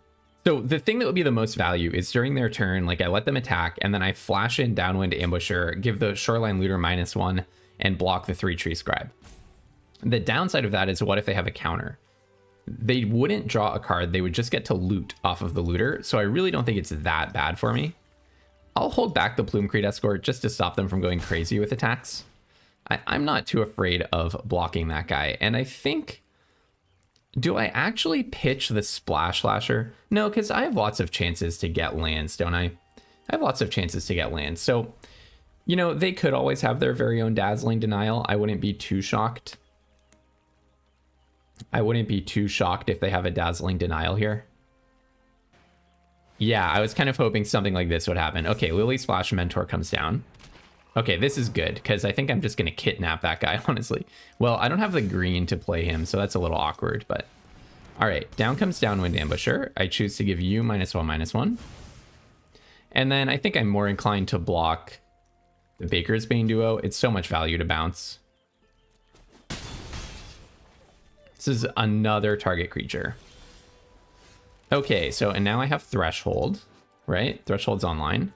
So the thing that would be the most value is during their turn, like I let them attack and then I flash in Downwind Ambusher, give the Shoreline Looter -1 and block the 3 Tree Scribe. The downside of that is what if they have a counter? They wouldn't draw a card, they would just get to loot off of the looter, so I really don't think it's that bad for me. I'll hold back the Bloomcrete Escort just to stop them from going crazy with attacks. I'm not too afraid of blocking that guy, and I think... Do I actually pitch the Splash Lasher? No, because I have lots of chances to get lands, don't I? I have lots of chances to get lands, so... You know, they could always have their very own Dazzling Denial. I wouldn't be too shocked. I wouldn't be too shocked if they have a Dazzling Denial here. Yeah, I was kind of hoping something like this would happen. Okay, Lily Splash Mentor comes down. Okay, this is good, because I think I'm just going to kidnap that guy, honestly. Well, I don't have the green to play him, so that's a little awkward, but... All right, down comes Downwind Ambusher. I choose to give you -1/-1. And then I think I'm more inclined to block the Baker's Bane duo. It's so much value to bounce. This is another target creature. Okay, so, and now I have Threshold, right? Threshold's online.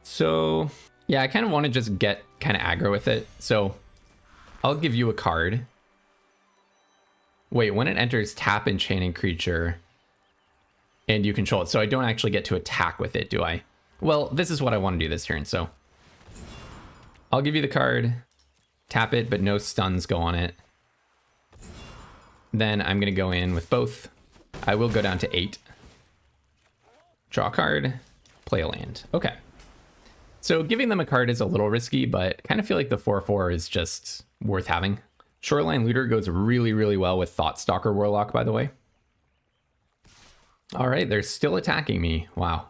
So, yeah, I kind of want to just get kind of aggro with it. So, I'll give you a card. Wait, when it enters, tap Enchanting Creature, and you control it. So I don't actually get to attack with it, do I? Well, this is what I want to do this turn, so. I'll give you the card, tap it, but no stuns go on it. Then I'm going to go in with both. I will go down to 8. Draw a card, play a land. Okay. So giving them a card is a little risky, but I kind of feel like the 4/4 is just worth having. Shoreline Looter goes really, really well with Thoughtstalker Warlock, by the way. All right, they're still attacking me. Wow.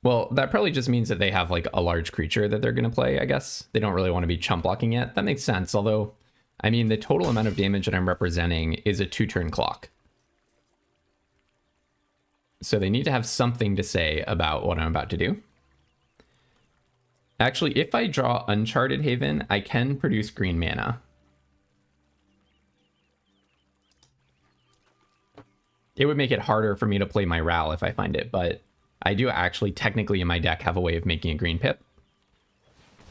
Well, that probably just means that they have like a large creature that they're going to play, I guess. They don't really want to be chump blocking yet. That makes sense, although... I mean, the total amount of damage that I'm representing is a 2-turn clock. So they need to have something to say about what I'm about to do. Actually, if I draw Uncharted Haven, I can produce green mana. It would make it harder for me to play my Ral if I find it, but I do actually technically in my deck have a way of making a green pip.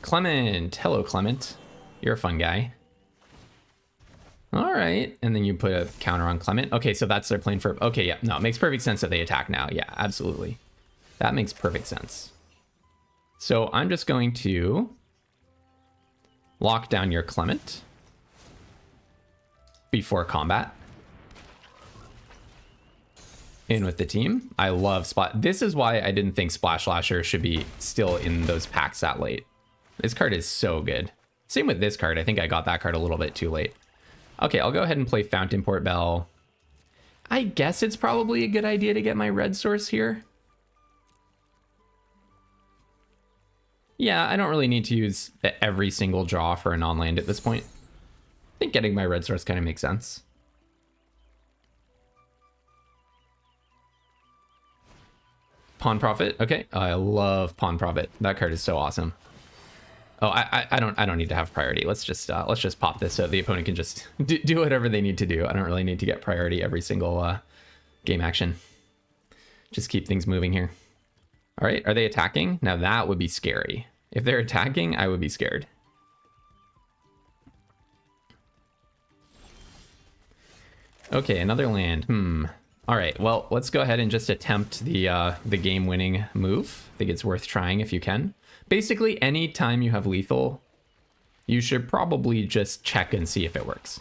Clement. Hello, Clement. You're a fun guy. All right, and then you put a counter on Clement. Okay, so that's their plan for... Okay, yeah, no, it makes perfect sense that they attack now. Yeah, absolutely. That makes perfect sense. So I'm just going to lock down your Clement before combat. In with the team. I love Splash. This is why I didn't think Splash Lasher should be still in those packs that late. This card is so good. Same with this card. I think I got that card a little bit too late. Okay, I'll go ahead and play Fountain Port Bell. I guess it's probably a good idea to get my red source here. Yeah, I don't really need to use every single draw for a non-land at this point. I think getting my red source kind of makes sense. Pawn Profit. Okay, I love Pawn Profit. That card is so awesome. Oh, I don't need to have priority. Let's just pop this so the opponent can just do whatever they need to do. I don't really need to get priority every single game action. Just keep things moving here. All right, are they attacking? Now that would be scary. If they're attacking, I would be scared. Okay, another land. All right, well, let's go ahead and just attempt the game-winning move. I think it's worth trying if you can. Basically, any time you have lethal, you should probably just check and see if it works.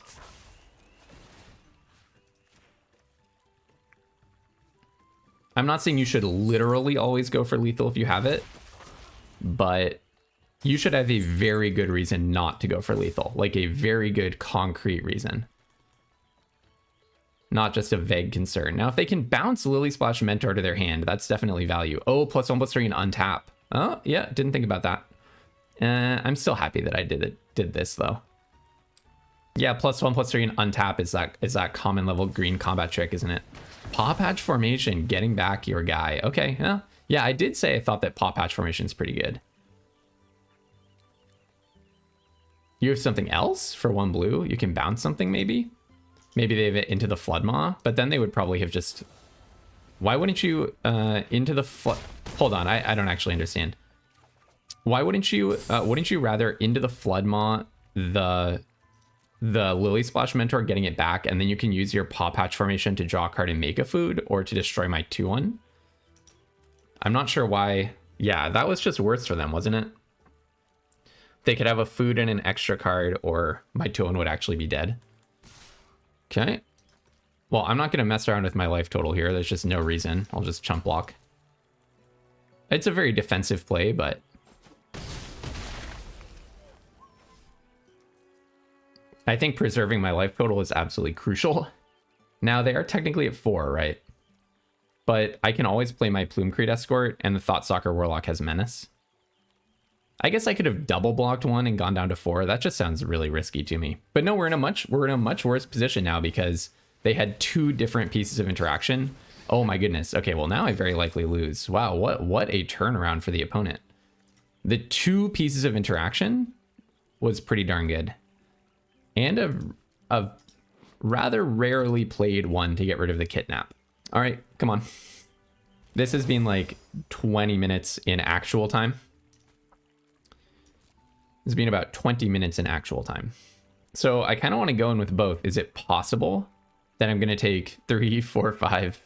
I'm not saying you should literally always go for lethal if you have it, but you should have a very good reason not to go for lethal, like a very good concrete reason. Not just a vague concern. Now, if they can bounce Lily Splash Mentor to their hand, that's definitely value. Oh, +1/+3 and untap. Oh, yeah, didn't think about that. I'm still happy that I did this, though. Yeah, +1/+3 and untap is that common level green combat trick, isn't it? Paw Patch Formation, getting back your guy. Okay, yeah, I did say I thought that Paw Patch Formation is pretty good. You have something else for 1 blue? You can bounce something, maybe? Maybe they have it into the Flood Maw, but then they would probably have just... Why wouldn't you into the flood? Hold on, I don't actually understand. Why wouldn't you rather into the Flood Maw the Lily Splash Mentor, getting it back, and then you can use your Paw Patch Formation to draw a card and make a food, or to destroy my 2/1? I'm not sure why. Yeah, that was just worse for them, wasn't it? They could have a food and an extra card, or my 2/1 would actually be dead. Okay. Well, I'm not going to mess around with my life total here. There's just no reason. I'll just chump block. It's a very defensive play, but... I think preserving my life total is absolutely crucial. Now, they are technically at 4, right? But I can always play my Plume-Creed Escort, and the Thoughtstalker Warlock has Menace. I guess I could have double blocked 1 and gone down to 4. That just sounds really risky to me. But no, we're in a much worse position now because they had 2 different pieces of interaction. Oh my goodness. Okay, well now I very likely lose. Wow, what a turnaround for the opponent. The 2 pieces of interaction was pretty darn good. And a rather rarely played one to get rid of the Kidnap. All right, come on. This has been like 20 minutes in actual time. It's been about 20 minutes in actual time. So I kind of want to go in with both. Is it possible that I'm going to take 3, 4, 5,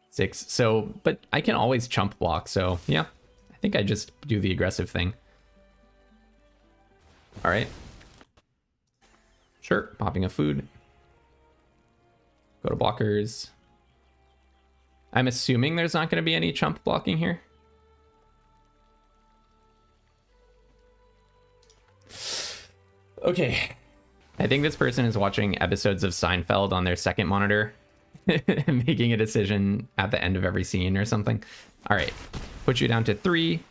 6? So, but I can always chump block. So yeah, I think I just do the aggressive thing. All right. Sure, popping a food. Go to blockers. I'm assuming there's not going to be any chump blocking here. Okay. I think this person is watching episodes of Seinfeld on their second monitor, making a decision at the end of every scene or something. All right. Put you down to 3.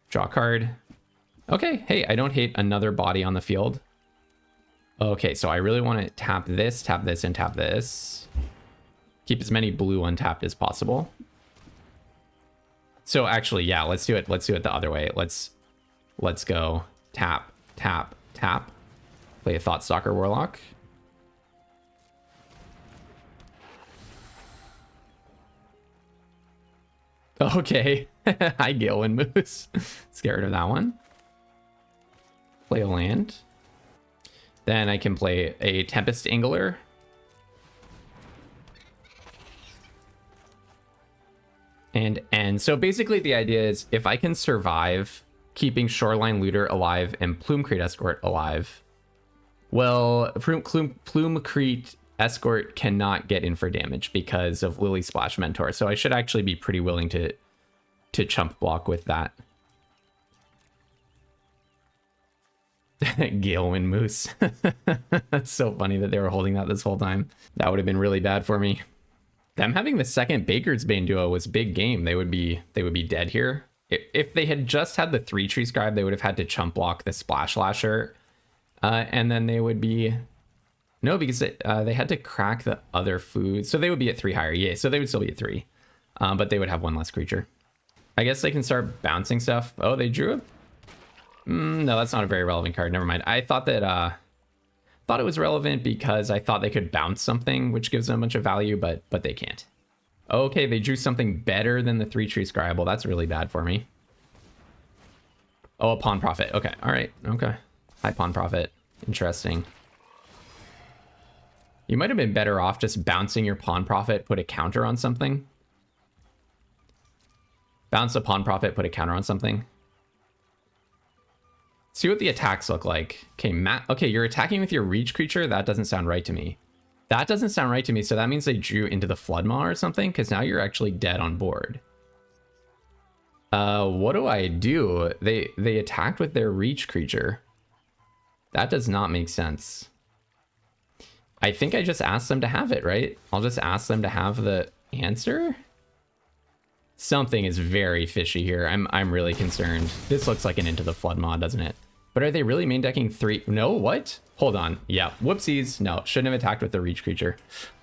Draw a card. Okay. Hey, I don't hate another body on the field. Okay, so I really want to tap this, and tap this. Keep as many blue untapped as possible. So actually, yeah, let's do it. Let's do it the other way. Let's go tap, tap, tap. Play a Thoughtstalker Warlock. Okay. Hi, Gilwyn Moose. Scared of that one. Play a land. Then I can play a Tempest Angler. And so basically the idea is if I can survive keeping Shoreline Looter alive and Plume-Creed Escort alive, well, Plume-Creed Escort cannot get in for damage because of Lily Splash Mentor. So I should actually be pretty willing to chump block with that. Galewind Moose. That's so funny that they were holding that this whole time. That would have been really bad for me. Them having the second Baker's Bane duo was big game. They would be dead here. If they had just had the 3-tree scribe, they would have had to chump block the Splash Lasher. And then they would be... No, because they had to crack the other food. So they would be at 3 higher. Yeah, so they would still be at 3. But they would have 1 less creature. I guess they can start bouncing stuff. Oh, they drew it? No, that's not a very relevant card. Never mind. I thought that... thought it was relevant because I thought they could bounce something, which gives them a bunch of value, but they can't. Okay, they drew something better than the 3-tree scribe. Well, that's really bad for me. Oh, a pawn profit. Okay, all right. Okay. High pawn profit. Interesting. You might have been better off just bouncing your pawn profit, put a counter on something. Bounce a pawn profit, put a counter on something. See what the attacks look like. Okay, Matt. Okay, you're attacking with your reach creature. That doesn't sound right to me. That doesn't sound right to me. So that means they drew into the Flood Maw or something, because now you're actually dead on board. What do I do? They attacked with their reach creature. That does not make sense. I think I just asked them to have it, right? I'll just ask them to have the answer. Something is very fishy here. I'm really concerned. This looks like an Into the Flood Maw, doesn't it? But are they really main decking 3? No, what? Hold on. Yeah, whoopsies. No, shouldn't have attacked with the reach creature.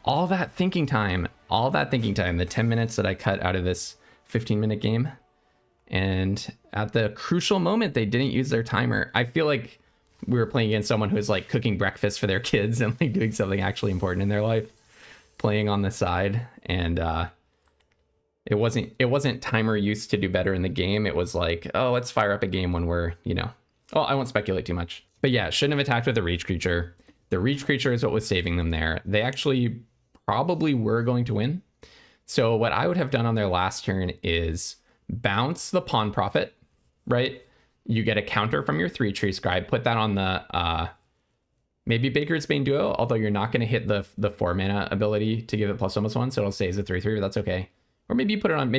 All that thinking time. The 10 minutes that I cut out of this 15-minute game. And at the crucial moment, they didn't use their timer. I feel like we were playing against someone who's like cooking breakfast for their kids and like doing something actually important in their life, playing on the side. And it wasn't timer use to do better in the game. It was like, oh, let's fire up a game when we're, you know, oh, I won't speculate too much. But yeah, shouldn't have attacked with the reach creature. The reach creature is what was saving them there. They actually probably were going to win. So what I would have done on their last turn is bounce the pawn profit, right? You get a counter from your 3-tree scribe, put that on the maybe Baker's Bane duo, although you're not going to hit the 4-mana ability to give it +1/+1, so it'll stay as a 3/3, but that's okay. Or maybe you put it on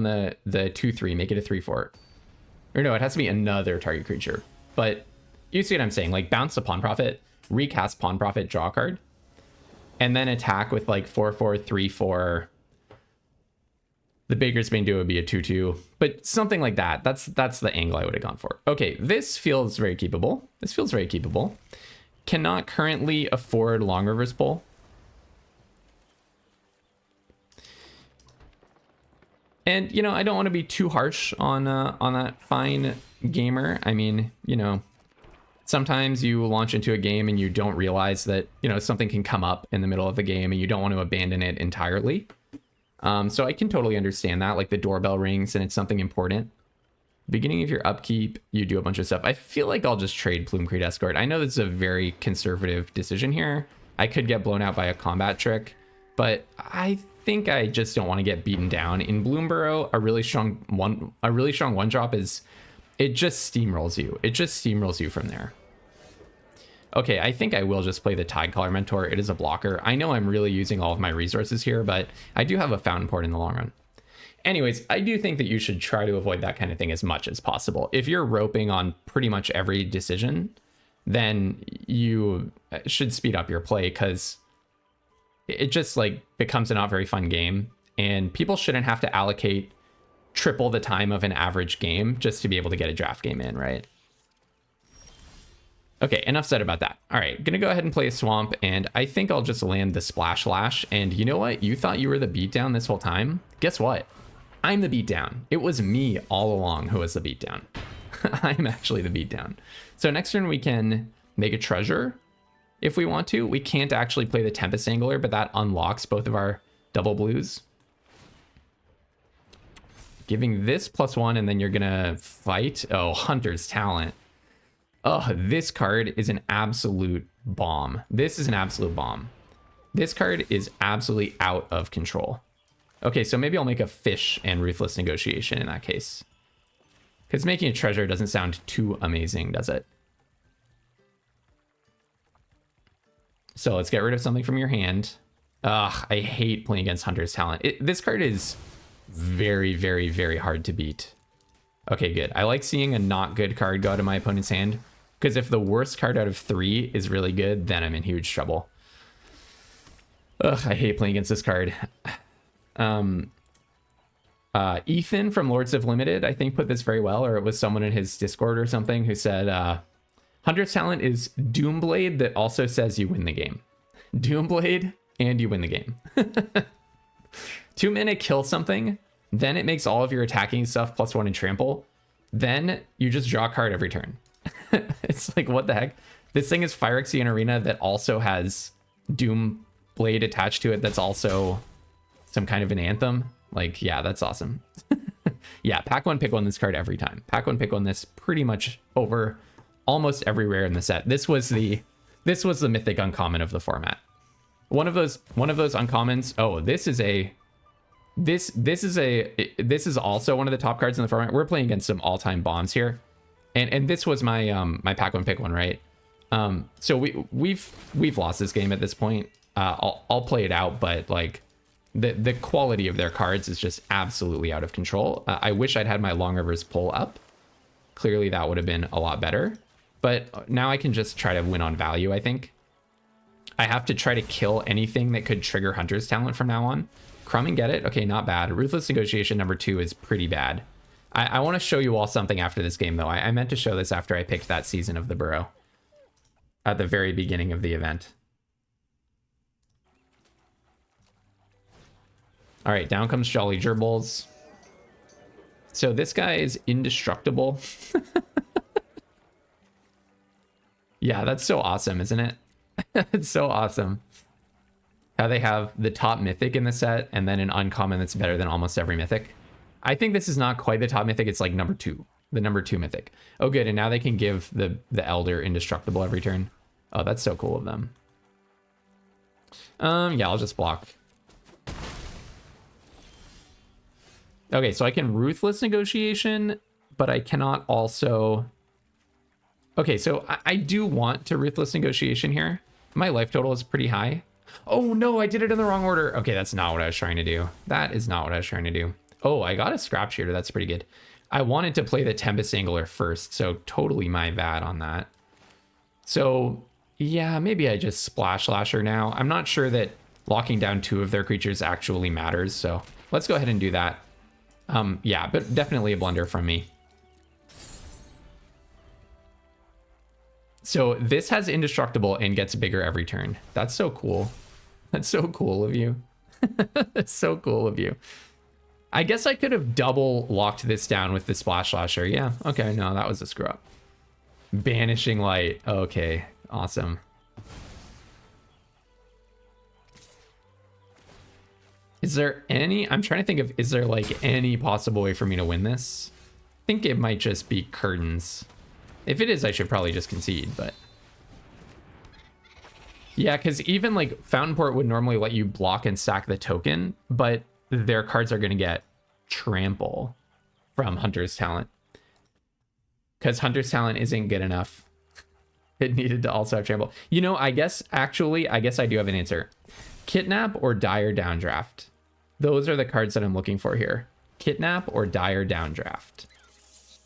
the 2/3, make it a 3/4. Or no, it has to be another target creature. But you see what I'm saying? Like bounce the pawn profit, recast pawn profit, draw a card, and then attack with like 4/4, 3/4. The Baker's Bane duo would be a 2/2, but something like that. That's the angle I would have gone for. Okay, this feels very keepable. Cannot currently afford long reverse pull. And, you know, I don't want to be too harsh on that fine gamer. I mean, you know, sometimes you launch into a game and you don't realize that, you know, something can come up in the middle of the game and you don't want to abandon it entirely. So I can totally understand that, like the doorbell rings and it's something important. Beginning of your upkeep, you do a bunch of stuff. I feel like I'll just trade Plume-Creed Escort. I know this is a very conservative decision here. I could get blown out by a combat trick, but I think I just don't want to get beaten down. In Bloomburrow, a really strong one drop is, it just steamrolls you. It just steamrolls you from there. Okay, I think I will just play the Tidecaller Mentor. It is a blocker. I know I'm really using all of my resources here, but I do have a Fountain Port in the long run. Anyways, I do think that you should try to avoid that kind of thing as much as possible. If you're roping on pretty much every decision, then you should speed up your play, because it just like becomes a not very fun game, and people shouldn't have to allocate triple the time of an average game just to be able to get a draft game in, right? Okay, enough said about that. All right, gonna go ahead and play a swamp, and I think I'll just land the Splash Lash. And you know what? You thought you were the beatdown this whole time? Guess what? I'm the beatdown. It was me all along who was the beatdown. I'm actually the beatdown. So next turn we can make a treasure if we want to. We can't actually play the Tempest Angler, but that unlocks both of our double blues. Giving this +1, and then you're gonna fight. Oh, Hunter's Talent. Oh, this card is an absolute bomb. This is an absolute bomb. This card is absolutely out of control. Okay, so maybe I'll make a Fish and Ruthless Negotiation in that case, because making a treasure doesn't sound too amazing, does it? So let's get rid of something from your hand. Ugh, I hate playing against Hunter's Talent. This card is very, very, very hard to beat. Okay, good. I like seeing a not good card go out of my opponent's hand. Because if the worst card out of 3 is really good, then I'm in huge trouble. Ugh, I hate playing against this card. Ethan from Lords of Limited, I think, put this very well, or it was someone in his Discord or something who said, Hunter's talent is Doomblade that also says you win the game. Doomblade and you win the game. 2 mana kill something, then it makes all of your attacking stuff +1 in trample. Then you just draw a card every turn. It's like, what the heck? This thing is Phyrexian Arena that also has Doomblade attached to it. That's also some kind of an anthem. Like, yeah, that's awesome. Yeah, pack one, pick one this card every time. Pack one, pick one this pretty much over almost every rare in the set. This was the mythic uncommon of the format. One of those uncommons. Oh, this is also one of the top cards in the format. We're playing against some all-time bombs here. And this was my my pack one, pick one, right? So we've lost this game at this point. I'll play it out, but like the quality of their cards is just absolutely out of control. I wish I'd had my Long Rivers pull up. Clearly that would have been a lot better. But now I can just try to win on value, I think. I have to try to kill anything that could trigger Hunter's talent from now on. Crumb and get it. Okay, not bad. Ruthless Negotiation number 2 is pretty bad. I want to show you all something after this game, though. I meant to show this after I picked that season of the Burrow at the very beginning of the event. All right, down comes Jolly Gerbils. So this guy is indestructible. Yeah, that's so awesome, isn't it? It's so awesome. How they have the top mythic in the set and then an uncommon that's better than almost every mythic. I think this is not quite the top mythic. It's like number 2, the number 2 mythic. Oh, good. And now they can give the Elder indestructible every turn. Oh, that's so cool of them. Yeah, I'll just block. Okay, so I can Ruthless Negotiation, but I cannot also... Okay, so I do want to Ruthless Negotiation here. My life total is pretty high. Oh no, I did it in the wrong order. Okay, that's not what I was trying to do. That is not what I was trying to do. Oh, I got a Scrap Shooter. That's pretty good. I wanted to play the Tempest Angler first, so totally my bad on that. So yeah, maybe I just Splash Lasher now. I'm not sure that locking down 2 of their creatures actually matters, so let's go ahead and do that. Yeah, but definitely a blunder from me. So this has indestructible and gets bigger every turn. That's so cool. That's so cool of you. That's so cool of you. I guess I could have double locked this down with the Splash Lasher. Yeah, okay, no, that was a screw up. Banishing Light. Okay, awesome. Is there any... I'm trying to think of... Is there like any possible way for me to win this? I think it might just be Curtains. If it is, I should probably just concede, but... Yeah, because even like Fountain Port would normally let you block and sack the token, but their cards are going to get Trample from Hunter's Talent. Because Hunter's Talent isn't good enough. It needed to also have Trample. You know, I guess I do have an answer. Kidnap or Dire Downdraft. Those are the cards that I'm looking for here. Kidnap or Dire Downdraft.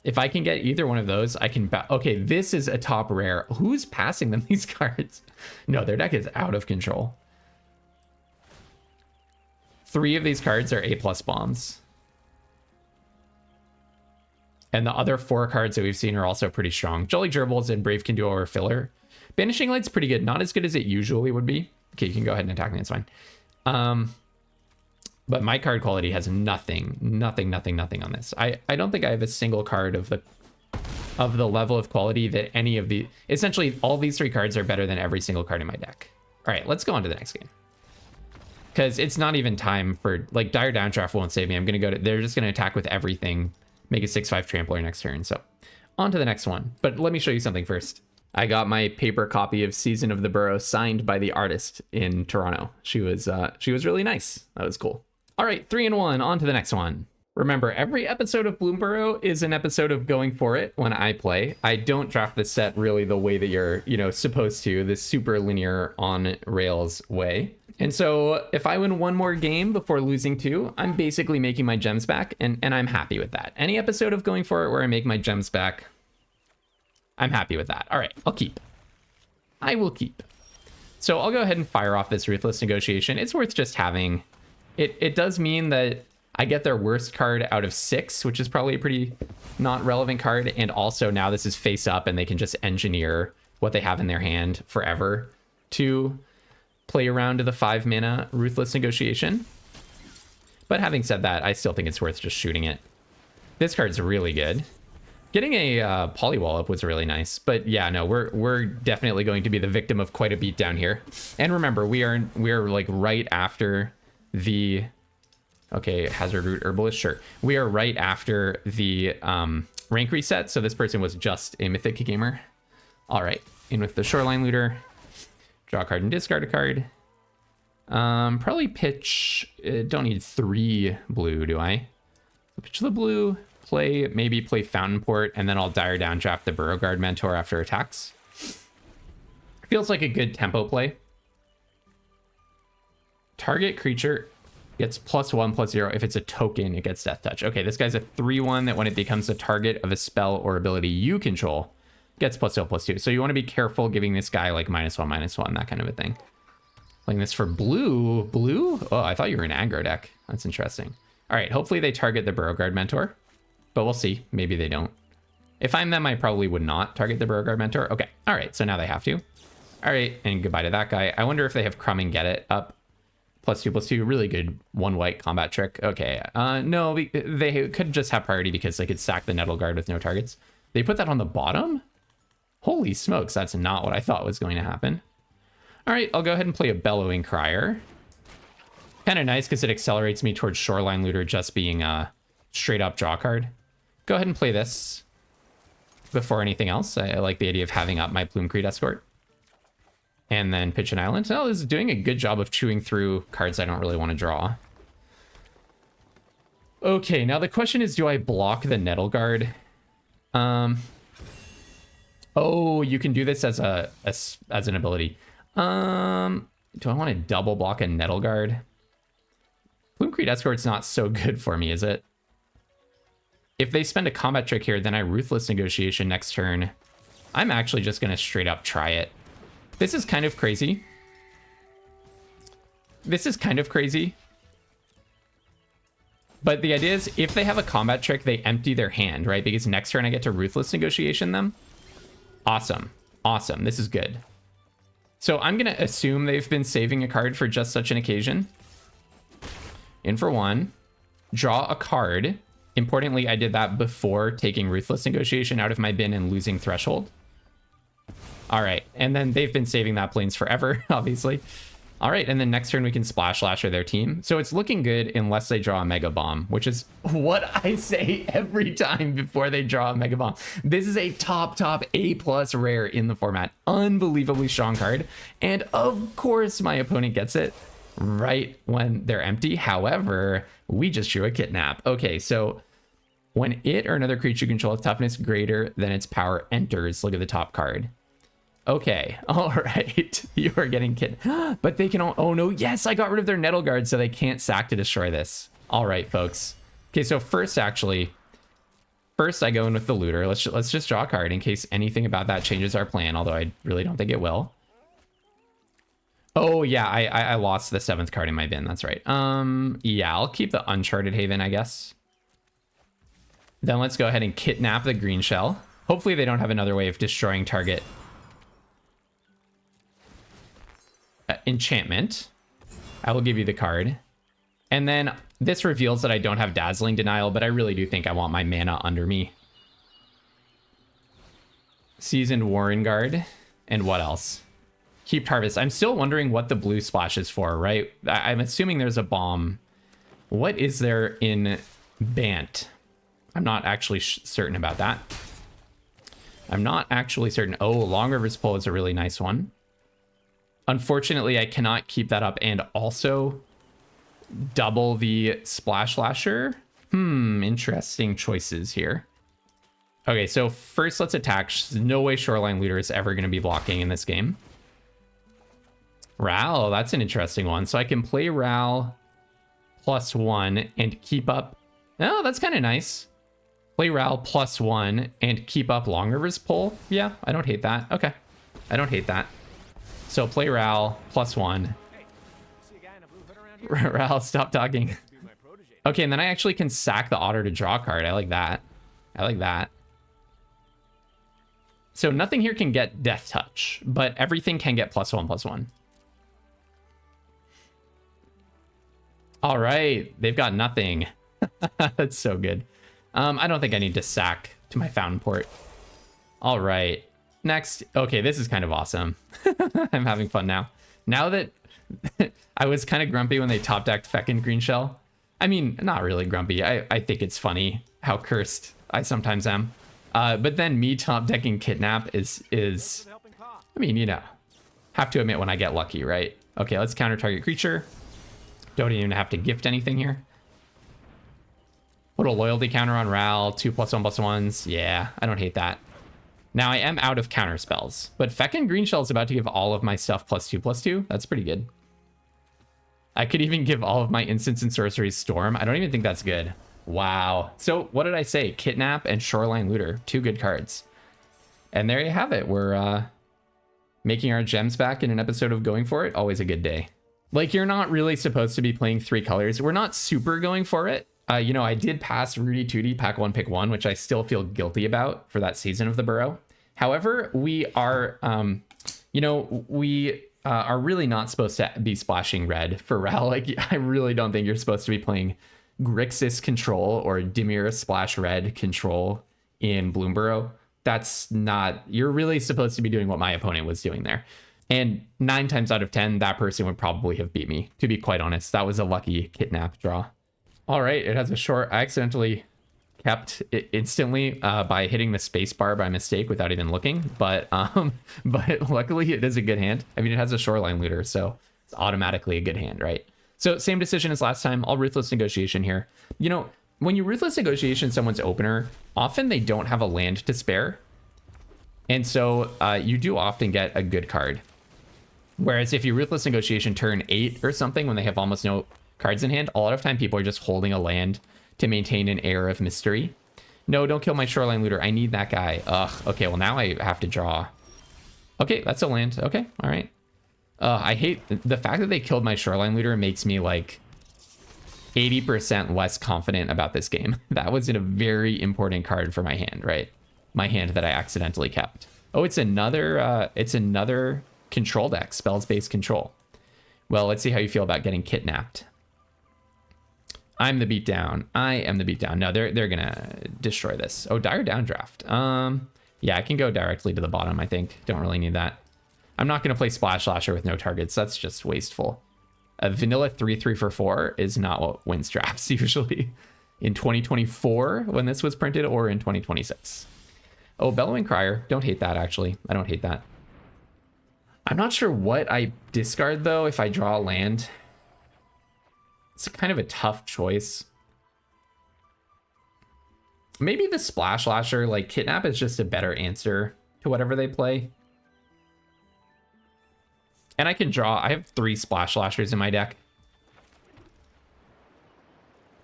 If I can get either one of those, I can... Okay, this is a top rare. Who's passing them these cards? No, their deck is out of control. 3 of these cards are A+ bombs. And the other 4 cards that we've seen are also pretty strong. Jolly Gerbils and Brave can do over filler. Banishing Light's pretty good. Not as good as it usually would be. Okay, you can go ahead and attack me. It's fine. But my card quality has nothing on this. I don't think I have a single card of the level of quality that any of the... Essentially, all these 3 cards are better than every single card in my deck. All right, let's go on to the next game. Because it's not even time for... Like, Dire Downdraft won't save me. I'm going to go to... They're just going to attack with everything. Make a 6/5 Trampler next turn. So, on to the next one. But let me show you something first. I got my paper copy of Season of the Burrow signed by the artist in Toronto. She was really nice. That was cool. All right, 3-1, on to the next one. Remember, every episode of Bloomburrow is an episode of going for it when I play. I don't draft the set really the way that you're, supposed to, this super linear on rails way. And so if I win 1 more game before losing 2, I'm basically making my gems back, and I'm happy with that. Any episode of going for it where I make my gems back, I'm happy with that. All right, I'll keep. I will keep. So I'll go ahead and fire off this Ruthless Negotiation. It's worth just having. It does mean that I get their worst card out of 6, which is probably a pretty not relevant card. And also now this is face up and they can just engineer what they have in their hand forever to play around to the 5 mana Ruthless Negotiation. But having said that, I still think it's worth just shooting it. This card's really good. Getting a Polywall up was really nice. But yeah, no, we're definitely going to be the victim of quite a beatdown here. And remember, we are like right after the... Okay, Hazard Root Herbalist, sure. We are right after the rank reset, so this person was just a Mythic gamer. All right, in with the Shoreline Looter. Draw a card and discard a card. Probably pitch... don't need 3 blue, do I? Pitch the blue, maybe play Fountain Port, and then I'll Dire Down draft the Burrow Guard Mentor after attacks. Feels like a good tempo play. Target creature gets +1/+0. If it's a token, it gets Death Touch. Okay, this guy's a 3/1 that when it becomes the target of a spell or ability you control, gets +0/+2. So you want to be careful giving this guy like -1/-1, that kind of a thing. Playing this for blue. Blue? Oh, I thought you were an aggro deck. That's interesting. All right, hopefully they target the Burrow Guard Mentor, but we'll see. Maybe they don't. If I'm them, I probably would not target the Burrow Guard Mentor. Okay, all right, so now they have to. All right, and goodbye to that guy. I wonder if they have Crumb and Get It up. +2/+2, really good 1 white combat trick. Okay, no, they could just have priority because they could sack the Nettle Guard with no targets. They put that on the bottom? Holy smokes, that's not what I thought was going to happen. All right, I'll go ahead and play a Bellowing Crier. Kind of nice because it accelerates me towards Shoreline Looter just being a straight up draw card. Go ahead and play this before anything else. I like the idea of having up my Plume-Creed Escort. And then pitch an island. Oh, this is doing a good job of chewing through cards I don't really want to draw. Okay, now the question is, do I block the Nettle Guard? Oh, you can do this as an ability. Do I want to double block a Nettle Guard? Plume-Creed Escort's not so good for me, is it? If they spend a combat trick here, then I Ruthless Negotiation next turn. I'm actually just going to straight up try it. This is kind of crazy. This is kind of crazy. But the idea is, if they have a combat trick, they empty their hand, right? Because next turn I get to Ruthless Negotiation them. Awesome. Awesome. This is good. So I'm going to assume they've been saving a card for just such an occasion. In for 1. Draw a card. Importantly, I did that before taking Ruthless Negotiation out of my bin and losing Threshold. All right, and then they've been saving that Plains forever, obviously. All right, and then next turn we can Splash Lasher their team. So it's looking good unless they draw a Mega Bomb, which is what I say every time before they draw a Mega Bomb. This is a top A+ rare in the format. Unbelievably strong card. And of course my opponent gets it right when they're empty. However, we just drew a Kidnap. Okay, so when it or another creature you control with toughness greater than its power enters, look at the top card. Okay, all right, you are getting kid, but they can, oh no, yes, I got rid of their Nettle Guard, so they can't sack to destroy this. All right, folks. Okay, so first I go in with the Looter. Let's just draw a card in case anything about that changes our plan, although I really don't think it will. Oh yeah, I lost the 7th card in my bin, that's right. Yeah, I'll keep the Uncharted Haven, I guess. Then let's go ahead and Kidnap the Green Shell. Hopefully they don't have another way of destroying target enchantment. I will give you the card. And then this reveals that I don't have Dazzling Denial, but I really do think I want my mana under me. Seasoned Warren Guard. And what else? Keep Harvest. I'm still wondering what the blue splash is for, right? I'm assuming there's a bomb. What is there in Bant? I'm not actually certain about that. I'm not actually certain. Oh, Long River's Pull is a really nice one. Unfortunately, I cannot keep that up and also double the Splash Lasher. Interesting choices here. Okay, so first let's attack. No way Shoreline Looter is ever going to be blocking in this game. Ral, that's an interesting one. So I can play Ral +1 and keep up. Oh, that's kind of nice. Play Ral +1 and keep up Long River's pull. Yeah, I don't hate that. Okay. I don't hate that. So play Ral +1. Hey, see a guy in a blue hood around here? Ral, stop talking. Be my protege. Okay, and then I actually can sack the otter to draw a card. I like that. I like that. So nothing here can get Death Touch, but everything can get +1/+1. All right, they've got nothing. That's so good. I don't think I need to sack to my Fountain Port. All right, next. Okay, this is kind of awesome. I'm having fun now. Now that I was kind of grumpy when they top decked Feckin' Green Shell. I mean, not really grumpy. I think it's funny how cursed I sometimes am. But then me top decking Kidnap is The helping paw. I mean, you know, have to admit when I get lucky, right? Okay, let's counter target creature. Don't even have to gift anything here. Put a loyalty counter on Ral, 2 +1/+1s. Yeah, I don't hate that. Now I am out of counter spells, but Feckin' Green Shell is about to give all of my stuff +2/+2. That's pretty good. I could even give all of my instants and sorceries Storm. I don't even think that's good. Wow. So what did I say? Kidnap and Shoreline Looter, 2 good cards. And there you have it. We're making our gems back in an episode of Going For It. Always a good day. Like, you're not really supposed to be playing 3 colors. We're not super going for it. You know, I did pass Rudy Tooty pack 1 pick 1, which I still feel guilty about for that season of the Burrow. However, we are, you know, we are really not supposed to be splashing red for Ral. Like, I really don't think you're supposed to be playing Grixis control or Dimir splash red control in Bloomburrow. That's not, you're really supposed to be doing what my opponent was doing there. And 9 times out of 10, that person would probably have beat me, to be quite honest. That was a lucky Kidnap draw. All right, it has a short. I accidentally kept it instantly by hitting the space bar by mistake without even looking. But luckily it is a good hand. I mean, it has a Shoreline Looter, so it's automatically a good hand, right? So same decision as last time. I'll Ruthless Negotiation here. You know, when you Ruthless Negotiation someone's opener, often they don't have a land to spare. And so you do often get a good card. Whereas if you Ruthless Negotiation turn 8 or something when they have almost no cards in hand, a lot of time people are just holding a land to maintain an air of mystery. No, don't kill my Shoreline Looter. I need that guy. Ugh. Okay, well now I have to draw. Okay, that's a land. Okay, all right. I hate the fact that they killed my Shoreline Looter. Makes me like 80% less confident about this game. That was a very important card for my hand, right? My hand that I accidentally kept. Oh, it's another control deck, spells-based control. Well, let's see how you feel about getting kidnapped. I'm the beatdown. I am the beatdown. No, they're gonna destroy this. Oh, dire downdraft. Yeah, I can go directly to the bottom, I think. Don't really need that. I'm not gonna play Splash Lasher with no targets. That's just wasteful. A vanilla 3/3 for 4 is not what wins drafts usually. In 2024, when this was printed, or in 2026. Oh, Bellowing Crier. Don't hate that, actually. I don't hate that. I'm not sure what I discard, though, if I draw a land. It's kind of a tough choice. Maybe the Splash Lasher, like, Kidnap is just a better answer to whatever they play. And I can draw. I have 3 Splash Lashers in my deck.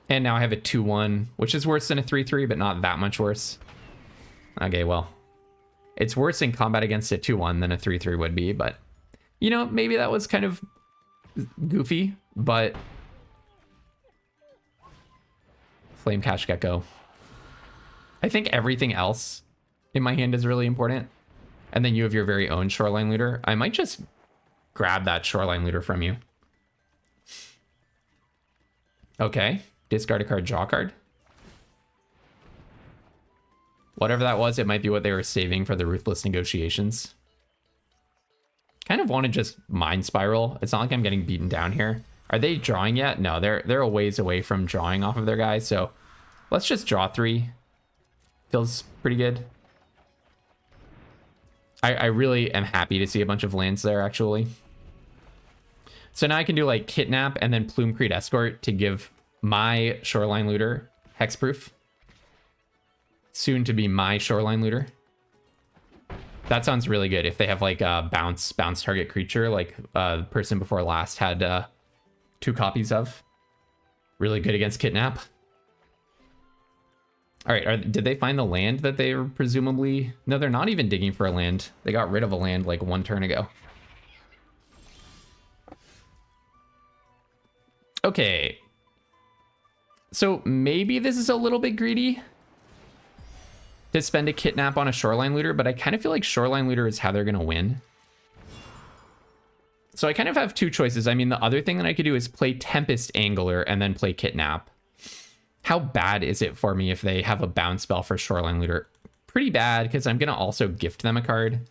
And now I have a 2/1, which is worse than a 3/3, but not that much worse. Okay, well. It's worse in combat against a 2/1 than a 3/3 would be, but... You know, maybe that was kind of goofy, but... Flame Cash Gecko. I think everything else in my hand is really important. And then you have your very own Shoreline Looter. I might just grab that Shoreline Looter from you. Okay. Discard a card, draw a card. Whatever that was, it might be what they were saving for the Ruthless Negotiations. Kind of want to just Mind Spiral. It's not like I'm getting beaten down here. Are they drawing yet? No, they're a ways away from drawing off of their guys, so let's just draw 3. Feels pretty good. I really am happy to see a bunch of lands there, actually. So now I can do like Kidnap and then Plume-Creed Escort to give my Shoreline Looter hexproof. Soon to be my Shoreline Looter. That sounds really good if they have like a bounce target creature like the person before last had 2 copies of. Really good against Kidnap. All right, did they find the land that they were presumably... No, they're not even digging for a land. They got rid of a land like 1 turn ago. Okay. So maybe this is a little bit greedy to spend a kidnap on a shoreline looter, but I kind of feel like shoreline looter is how they're going to win. So I kind of have 2 choices. I mean, the other thing that I could do is play Tempest Angler and then play Kidnap. How bad is it for me if they have a bounce spell for shoreline looter? Pretty bad, because I'm going to also gift them a card.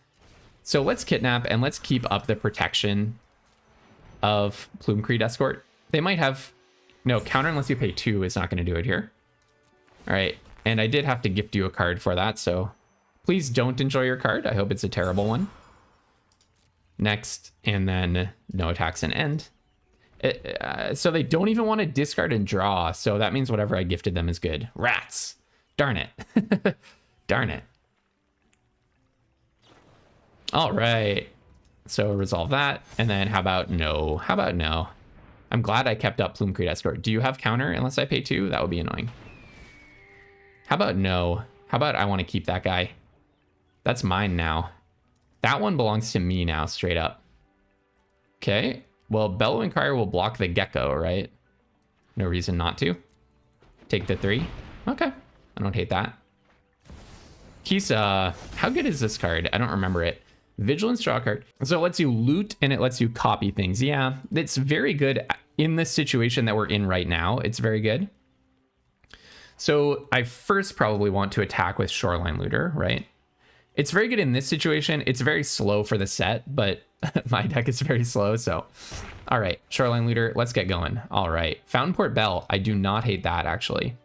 So let's Kidnap and let's keep up the protection of Plume Escort. They might have... No, counter unless you pay 2 is not going to do it here. All right, and I did have to gift you a card for that, so please don't enjoy your card. I hope it's a terrible one. Next, and then no attacks and end. So they don't even want to discard and draw, so that means whatever I gifted them is good. Rats! Darn it. Darn it. All right. So resolve that, and then how about no? How about no? I'm glad I kept up Plume Escort. Do you have counter unless I pay 2? That would be annoying. How about no? How about I want to keep that guy? That's mine now. That one belongs to me now, straight up. Okay. Well, Bellowing Crier will block the Gecko, right? No reason not to. Take the 3. Okay. I don't hate that. Kisa. How good is this card? I don't remember it. Vigilance, draw card. So it lets you loot and it lets you copy things. Yeah, it's very good in this situation that we're in right now. It's very good. So I first probably want to attack with Shoreline Looter, right? It's very good in this situation. It's very slow for the set, but my deck is very slow. So, all right, Shoreline Looter, let's get going. All right, Fountainport Bell. I do not hate that, actually.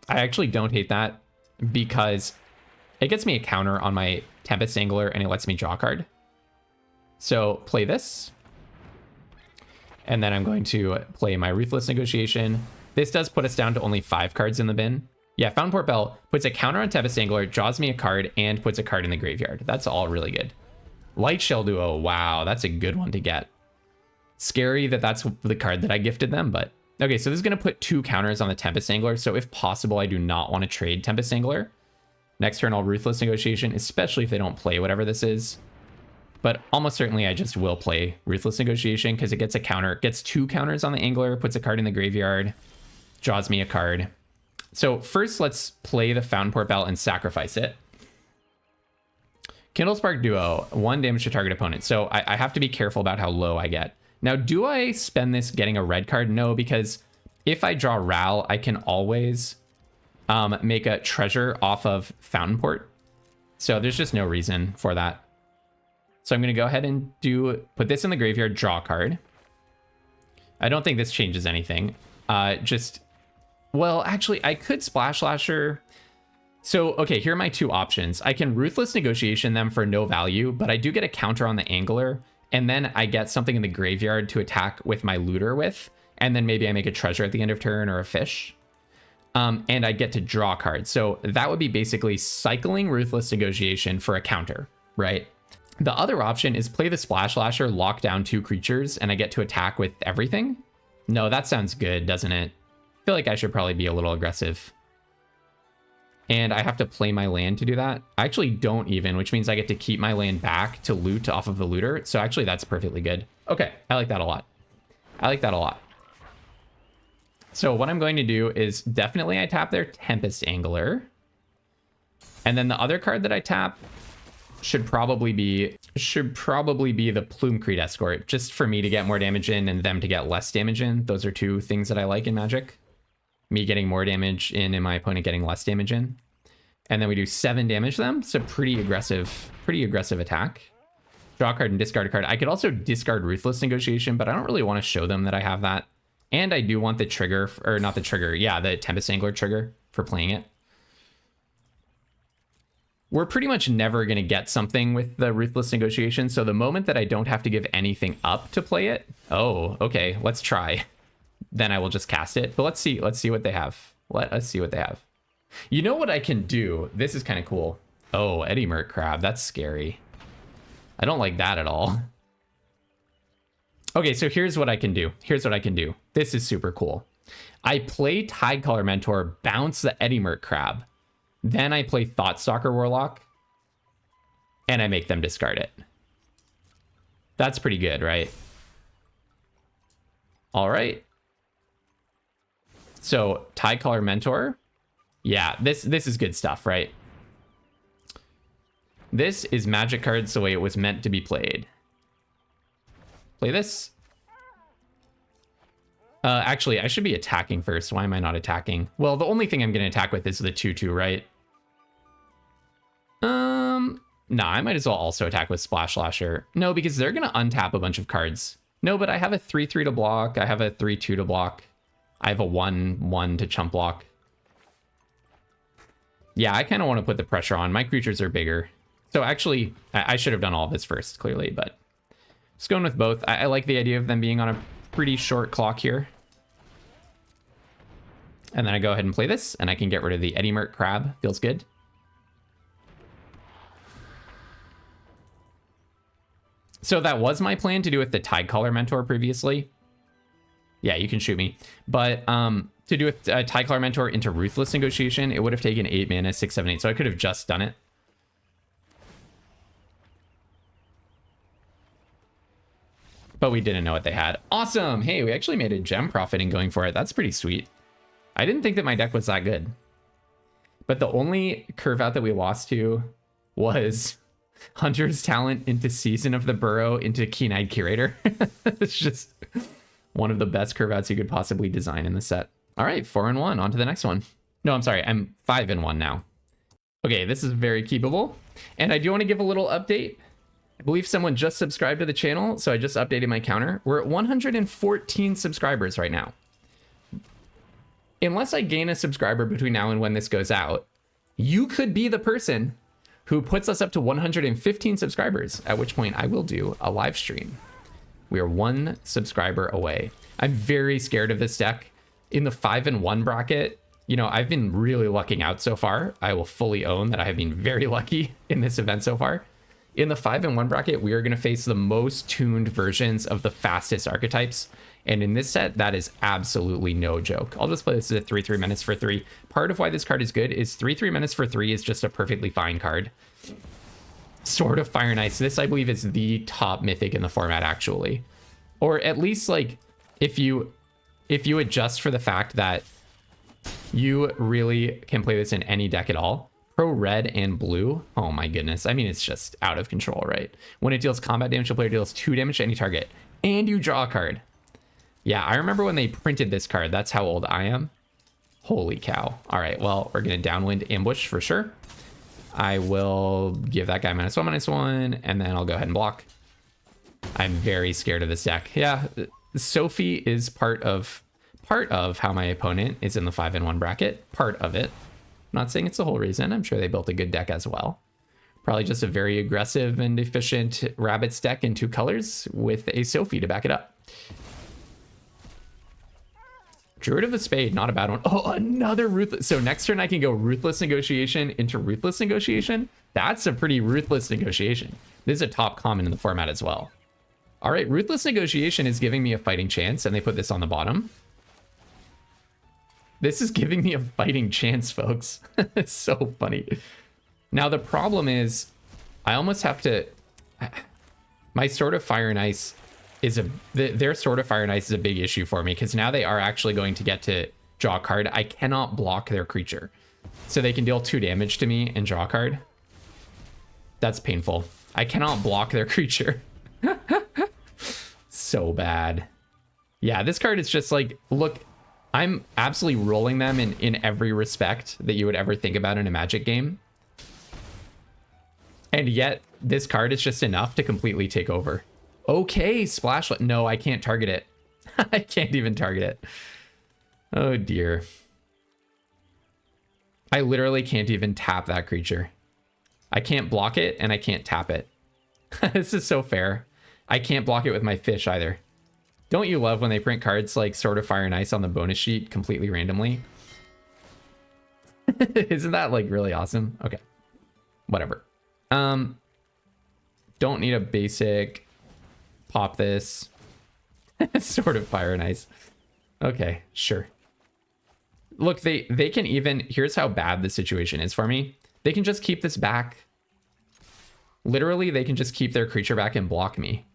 I actually don't hate that because it gets me a counter on my Tempest Angler and it lets me draw a card. So play this. And then I'm going to play my Ruthless Negotiation. This does put us down to only 5 cards in the bin. Yeah, Fountainport Bell puts a counter on Tempest Angler, draws me a card, and puts a card in the graveyard. That's all really good. Light Shell Duo, wow, that's a good one to get. Scary that that's the card that I gifted them, but... Okay, so this is going to put 2 counters on the Tempest Angler, so if possible, I do not want to trade Tempest Angler. Next turn, I'll Ruthless Negotiation, especially if they don't play whatever this is. But almost certainly I just will play Ruthless Negotiation because it gets a counter. It gets 2 counters on the Angler, puts a card in the graveyard, draws me a card. So first, let's play the Fountainport Bell and sacrifice it. Kindlespark Duo, 1 damage to target opponent. So I have to be careful about how low I get. Now, do I spend this getting a red card? No, because if I draw Ral, I can always make a treasure off of Fountainport. So there's just no reason for that. So I'm going to go ahead and put this in the graveyard, draw a card. I don't think this changes anything. Well, actually, I could Splash Lasher. So, okay, here are my 2 options. I can Ruthless Negotiation them for no value, but I do get a counter on the Angler, and then I get something in the graveyard to attack with my Looter with, and then maybe I make a treasure at the end of turn or a fish. And I get to draw cards. So that would be basically cycling Ruthless Negotiation for a counter, right? The other option is play the Splash Lasher, lock down 2 creatures, and I get to attack with everything. No, that sounds good, doesn't it? I feel like I should probably be a little aggressive. And I have to play my land to do that. I actually don't even, which means I get to keep my land back to loot off of the Looter. So actually that's perfectly good. Okay, I like that a lot. I like that a lot. So what I'm going to do is definitely I tap their Tempest Angler. And then the other card that I tap should probably be the Plume Escort, just for me to get more damage in and them to get less damage in. Those are 2 things that I like in Magic. Me getting more damage in and my opponent getting less damage in. And then we do 7 damage to them. So pretty aggressive attack. Draw a card and discard a card. I could also discard Ruthless Negotiation, but I don't really want to show them that I have that. And I do want the trigger, or not the trigger, yeah, the Tempest Angler trigger for playing it. We're pretty much never going to get something with the Ruthless Negotiation, so the moment that I don't have to give anything up to play it, oh, okay, let's try. Then I will just cast it. But let's see what they have. Let us see what they have. You know what I can do? This is kind of cool. Oh, Eddie Merc Crab, that's scary. I don't like that at all. Okay, so here's what I can do. This is super cool. I play Tidecolor Mentor, bounce the Eddymert Crab. Then I play Thoughtstalker Warlock, and I make them discard it. That's pretty good, right? All right. So Tidecolor Mentor. Yeah, this is good stuff, right? This is Magic cards the way it was meant to be played. Play this. Actually, I should be attacking first. Why am I not attacking? Well, the only thing I'm going to attack with is the 2/2, right? Nah, I might as well also attack with Splash Lasher. No, because they're going to untap a bunch of cards. No, but I have a 3/3 to block. I have a 3/2 to block. I have a 1/1 to chump block. Yeah, I kind of want to put the pressure on. My creatures are bigger. So actually, I should have done all of this first, clearly, but just going with both. I like the idea of them being on a pretty short clock here. And then I go ahead and play this, and I can get rid of the Eddymert Crab. Feels good. So that was my plan to do with the Tidecolor Mentor previously. Yeah, you can shoot me. But to do with Tidecolor Mentor into Ruthless Negotiation, it would have taken 8 mana, 6, 7, 8. So I could have just done it. But we didn't know what they had. Awesome! Hey, we actually made a gem profit in going for it. That's pretty sweet. I didn't think that my deck was that good. But the only curve out that we lost to was Hunter's Talent into Season of the Burrow into Keen-Eyed Curator. It's just one of the best curve outs you could possibly design in the set. All right, 4-1. On to the next one. No, I'm sorry. I'm 5-1 now. Okay, this is very keepable. And I do want to give a little update. I believe someone just subscribed to the channel, so I just updated my counter. We're at 114 subscribers right now. Unless I gain a subscriber between now and when this goes out, you could be the person who puts us up to 115 subscribers, at which point I will do a live stream. We are 1 subscriber away. I'm very scared of this deck. In the 5-1 bracket, you know, I've been really lucking out so far. I will fully own that I have been very lucky in this event so far. In the 5-1 bracket, we are going to face the most tuned versions of the fastest archetypes. And in this set, that is absolutely no joke. I'll just play this as a 3/3 menace for 3. Part of why this card is good is 3/3 menace for 3 is just a perfectly fine card. Sword of Fire and Ice. This, I believe, is the top mythic in the format, actually. Or at least, like, if you adjust for the fact that you really can play this in any deck at all. Pro red and blue. Oh my goodness. I mean, it's just out of control, right? When it deals combat damage, the player deals 2 damage to any target. And you draw a card. Yeah, I remember when they printed this card. That's how old I am. Holy cow. All right, well, we're going to downwind ambush for sure. I will give that guy -1/-1, and then I'll go ahead and block. I'm very scared of this deck. Yeah, Sophie is part of how my opponent is in the 5-1 bracket. Part of it. I'm not saying it's the whole reason. I'm sure they built a good deck as well. Probably just a very aggressive and efficient Rabbits deck in 2 colors with a Sophie to back it up. Druid of the Spade, not a bad one. Oh, another Ruthless. So next turn I can go Ruthless Negotiation into Ruthless Negotiation. That's a pretty Ruthless Negotiation. This is a top common in the format as well. All right, Ruthless Negotiation is giving me a fighting chance, and they put this on the bottom. This is giving me a fighting chance, folks. It's so funny. Now, the problem is I almost have to... My Sword of Fire and Ice is their Sword of Fire and Ice is a big issue for me, because now they are actually going to get to draw a card. I cannot block their creature. So they can deal 2 damage to me and draw a card. That's painful. I cannot block their creature. So bad. Yeah, this card is just like, look, I'm absolutely rolling them in every respect that you would ever think about in a Magic game. And yet, this card is just enough to completely take over. Okay, Splash. No, I can't target it. I can't even target it. Oh, dear. I literally can't even tap that creature. I can't block it, and I can't tap it. This is so fair. I can't block it with my fish either. Don't you love when they print cards like Sword of Fire and Ice on the bonus sheet completely randomly? Isn't that like really awesome? Okay. Whatever. Don't need a basic. Pop this. Sword of Fire and Ice. Okay, sure. Look, they can even, here's how bad the situation is for me. They can just keep this back. Literally, they can just keep their creature back and block me.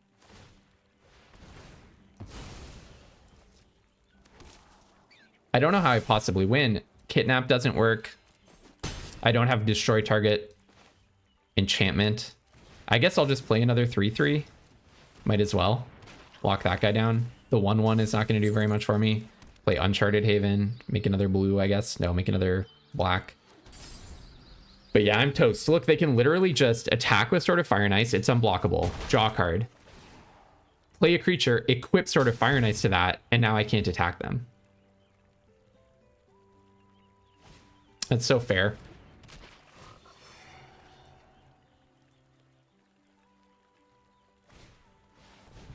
I don't know how I possibly win. Kidnap doesn't work. I don't have destroy target enchantment. I guess I'll just play another 3/3. Might as well. Lock that guy down. The 1/1 is not going to do very much for me. Play Uncharted Haven. Make another blue, I guess. No, make another black. But yeah, I'm toast. Look, they can literally just attack with Sword of Fire and Ice. It's unblockable. Draw a card. Play a creature, equip Sword of Fire and Ice to that, and now I can't attack them. That's so fair.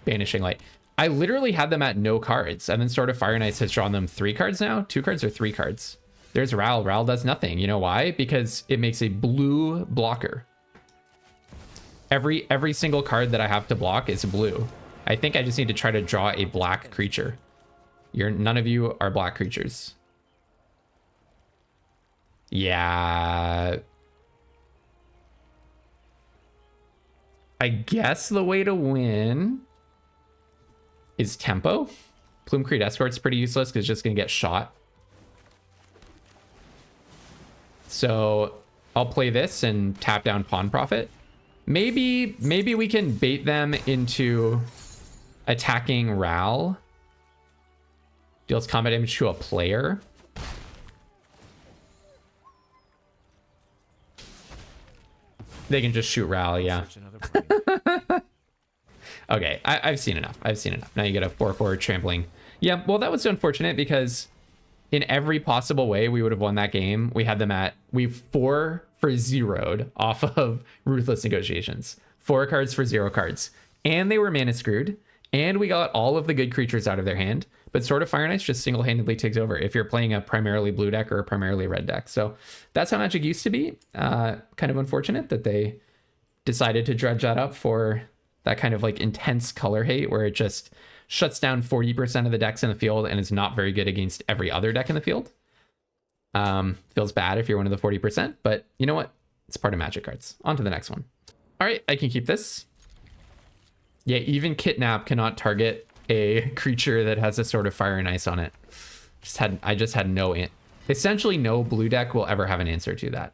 Banishing Light. I literally had them at no cards, and then Sword of Fire and Ice has drawn them 3 cards now? 2 cards or 3 cards? There's Ral. Ral does nothing. You know why? Because it makes a blue blocker. Every single card that I have to block is blue. I think I just need to try to draw a black creature. None of you are black creatures. Yeah. I guess the way to win is tempo. Plume-Creed Escort's pretty useless because it's just going to get shot. So I'll play this and tap down Pawn Profit. Maybe we can bait them into attacking Ral. Deals combat damage to a player. They can just shoot Ral, yeah. Okay, I've seen enough. I've seen enough. Now you get a 4/4 trampling. Yeah, well, that was so unfortunate because in every possible way we would have won that game. We had them at, we 4 for 0'd off of Ruthless Negotiations. 4 cards for 0 cards. And they were mana screwed. And we got all of the good creatures out of their hand. But Sword of Fire and Ice just single-handedly takes over if you're playing a primarily blue deck or a primarily red deck. So that's how Magic used to be. Kind of unfortunate that they decided to dredge that up for that kind of like intense color hate where it just shuts down 40% of the decks in the field and is not very good against every other deck in the field. Feels bad if you're one of the 40%, but you know what? It's part of Magic cards. On to the next one. All right, I can keep this. Yeah, even Kidnap cannot target a creature that has a Sword of Fire and Ice on it. I just had essentially no blue deck will ever have an answer to that.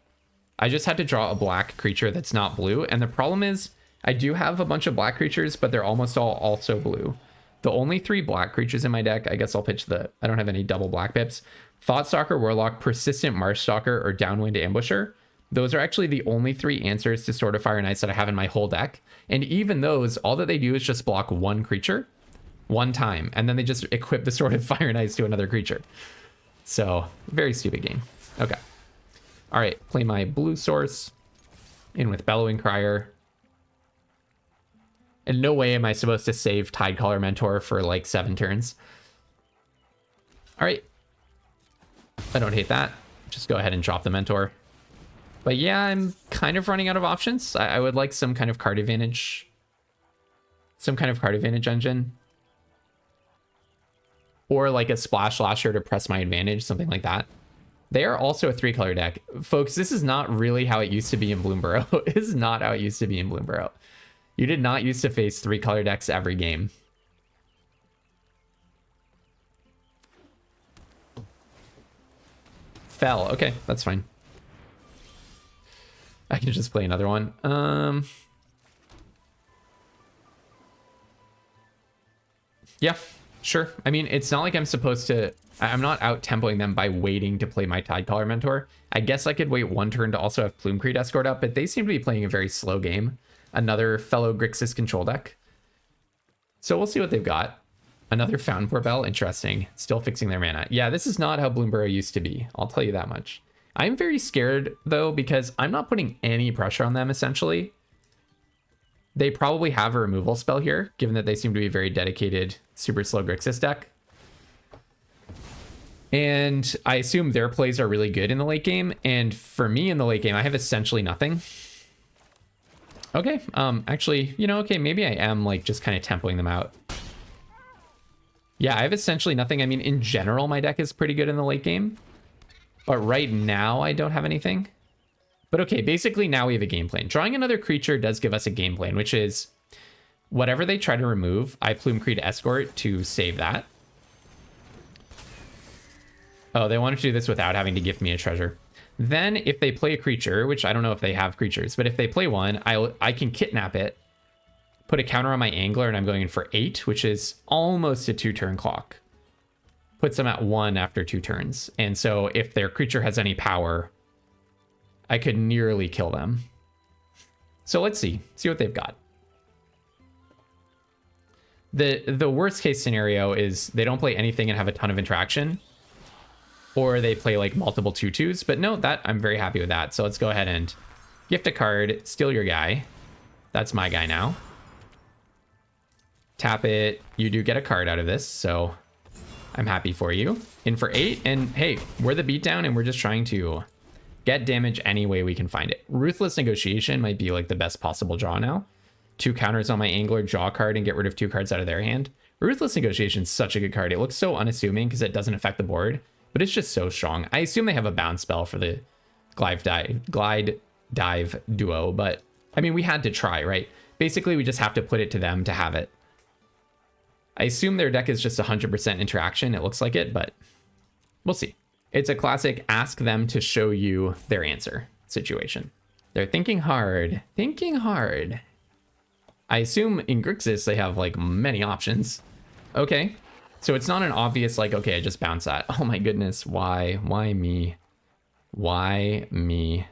I just had to draw a black creature that's not blue, and the problem is I do have a bunch of black creatures, but they're almost all also blue. The only 3 black creatures in my deck, I guess I'll pitch I don't have any double black pips. Thoughtstalker, Warlock, Persistent Marshstalker, or Downwind Ambusher. Those are actually the only 3 answers to Sword of Fire and Ice that I have in my whole deck. And even those, all that they do is just block 1 creature 1 time, and then they just equip the Sword of Fire and Ice to another creature. So, very stupid game. Okay. All right, play my blue source in with Bellowing Crier. In no way am I supposed to save Tidecaller Mentor for like 7 turns. All right. I don't hate that. Just go ahead and drop the Mentor. But yeah, I'm kind of running out of options. I would like some kind of card advantage. Some kind of card advantage engine. Or like a Splash Lasher to press my advantage, something like that. They are also a 3-color deck. Folks, this is not really how it used to be in Bloomburrow. It is not how it used to be in Bloomburrow. You did not used to face 3-color decks every game. Fell. Okay, that's fine. I can just play another one. Yeah, sure. I mean, it's not like I'm supposed to... I'm not out-tempoing them by waiting to play my Tidecaller Mentor. I guess I could wait 1 turn to also have Plume-Creed Escort up, but they seem to be playing a very slow game. Another fellow Grixis control deck. So we'll see what they've got. Another Fountain Bell. Interesting. Still fixing their mana. Yeah, this is not how Bloomburrow used to be. I'll tell you that much. I'm very scared, though, because I'm not putting any pressure on them, essentially. They probably have a removal spell here, given that they seem to be a very dedicated, super slow Grixis deck. And I assume their plays are really good in the late game. And for me in the late game, I have essentially nothing. Okay, actually, you know, okay, maybe I am, like, just kind of tempoing them out. Yeah, I have essentially nothing. I mean, in general, my deck is pretty good in the late game. But right now, I don't have anything. But okay, basically now we have a game plan. Drawing another creature does give us a game plan, which is whatever they try to remove, I Plume Creed Escort to save that. Oh, they wanted to do this without having to gift me a treasure. Then if they play a creature, which I don't know if they have creatures, but if they play one, I can kidnap it, put a counter on my angler, and I'm going in for 8, which is almost a 2-turn clock. Puts them at 1 after 2 turns. And so if their creature has any power, I could nearly kill them. So let's see what they've got. The worst case scenario is they don't play anything and have a ton of interaction, or they play like multiple 2/2s, but no, that I'm very happy with that. So let's go ahead and gift a card, steal your guy. That's my guy now. Tap it. You do get a card out of this, so I'm happy for you. In for 8, and hey, we're the beatdown, and we're just trying to get damage any way we can find it. Ruthless Negotiation might be like the best possible draw now. 2 counters on my angler, draw a card, and get rid of 2 cards out of their hand. Ruthless Negotiation is such a good card. It looks so unassuming because it doesn't affect the board, but it's just so strong. I assume they have a bounce spell for the glide dive duo, but I mean, we had to try, right? Basically, we just have to put it to them to have it. I assume their deck is just 100% interaction. It looks like it, but we'll see. It's a classic ask them to show you their answer situation. They're thinking hard, thinking hard. I assume in Grixis, they have like many options. Okay. So it's not an obvious, like, okay, I just bounce that. Oh my goodness. Why me? Why me?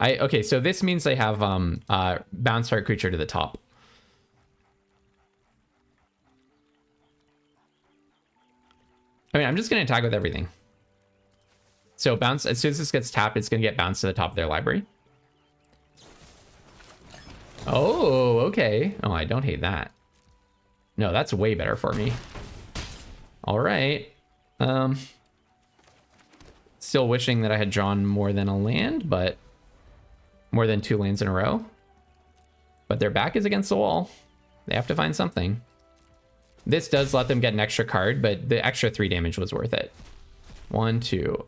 Okay, so this means they have bounce target creature to the top. I mean, I'm just going to attack with everything. So bounce, as soon as this gets tapped, it's going to get bounced to the top of their library. Oh, okay. Oh, I don't hate that. No, that's way better for me. All right. Still wishing that I had drawn more than a land, but more than 2 lands in a row. But their back is against the wall. They have to find something. This does let them get an extra card, but the extra 3 damage was worth it. 1, 2.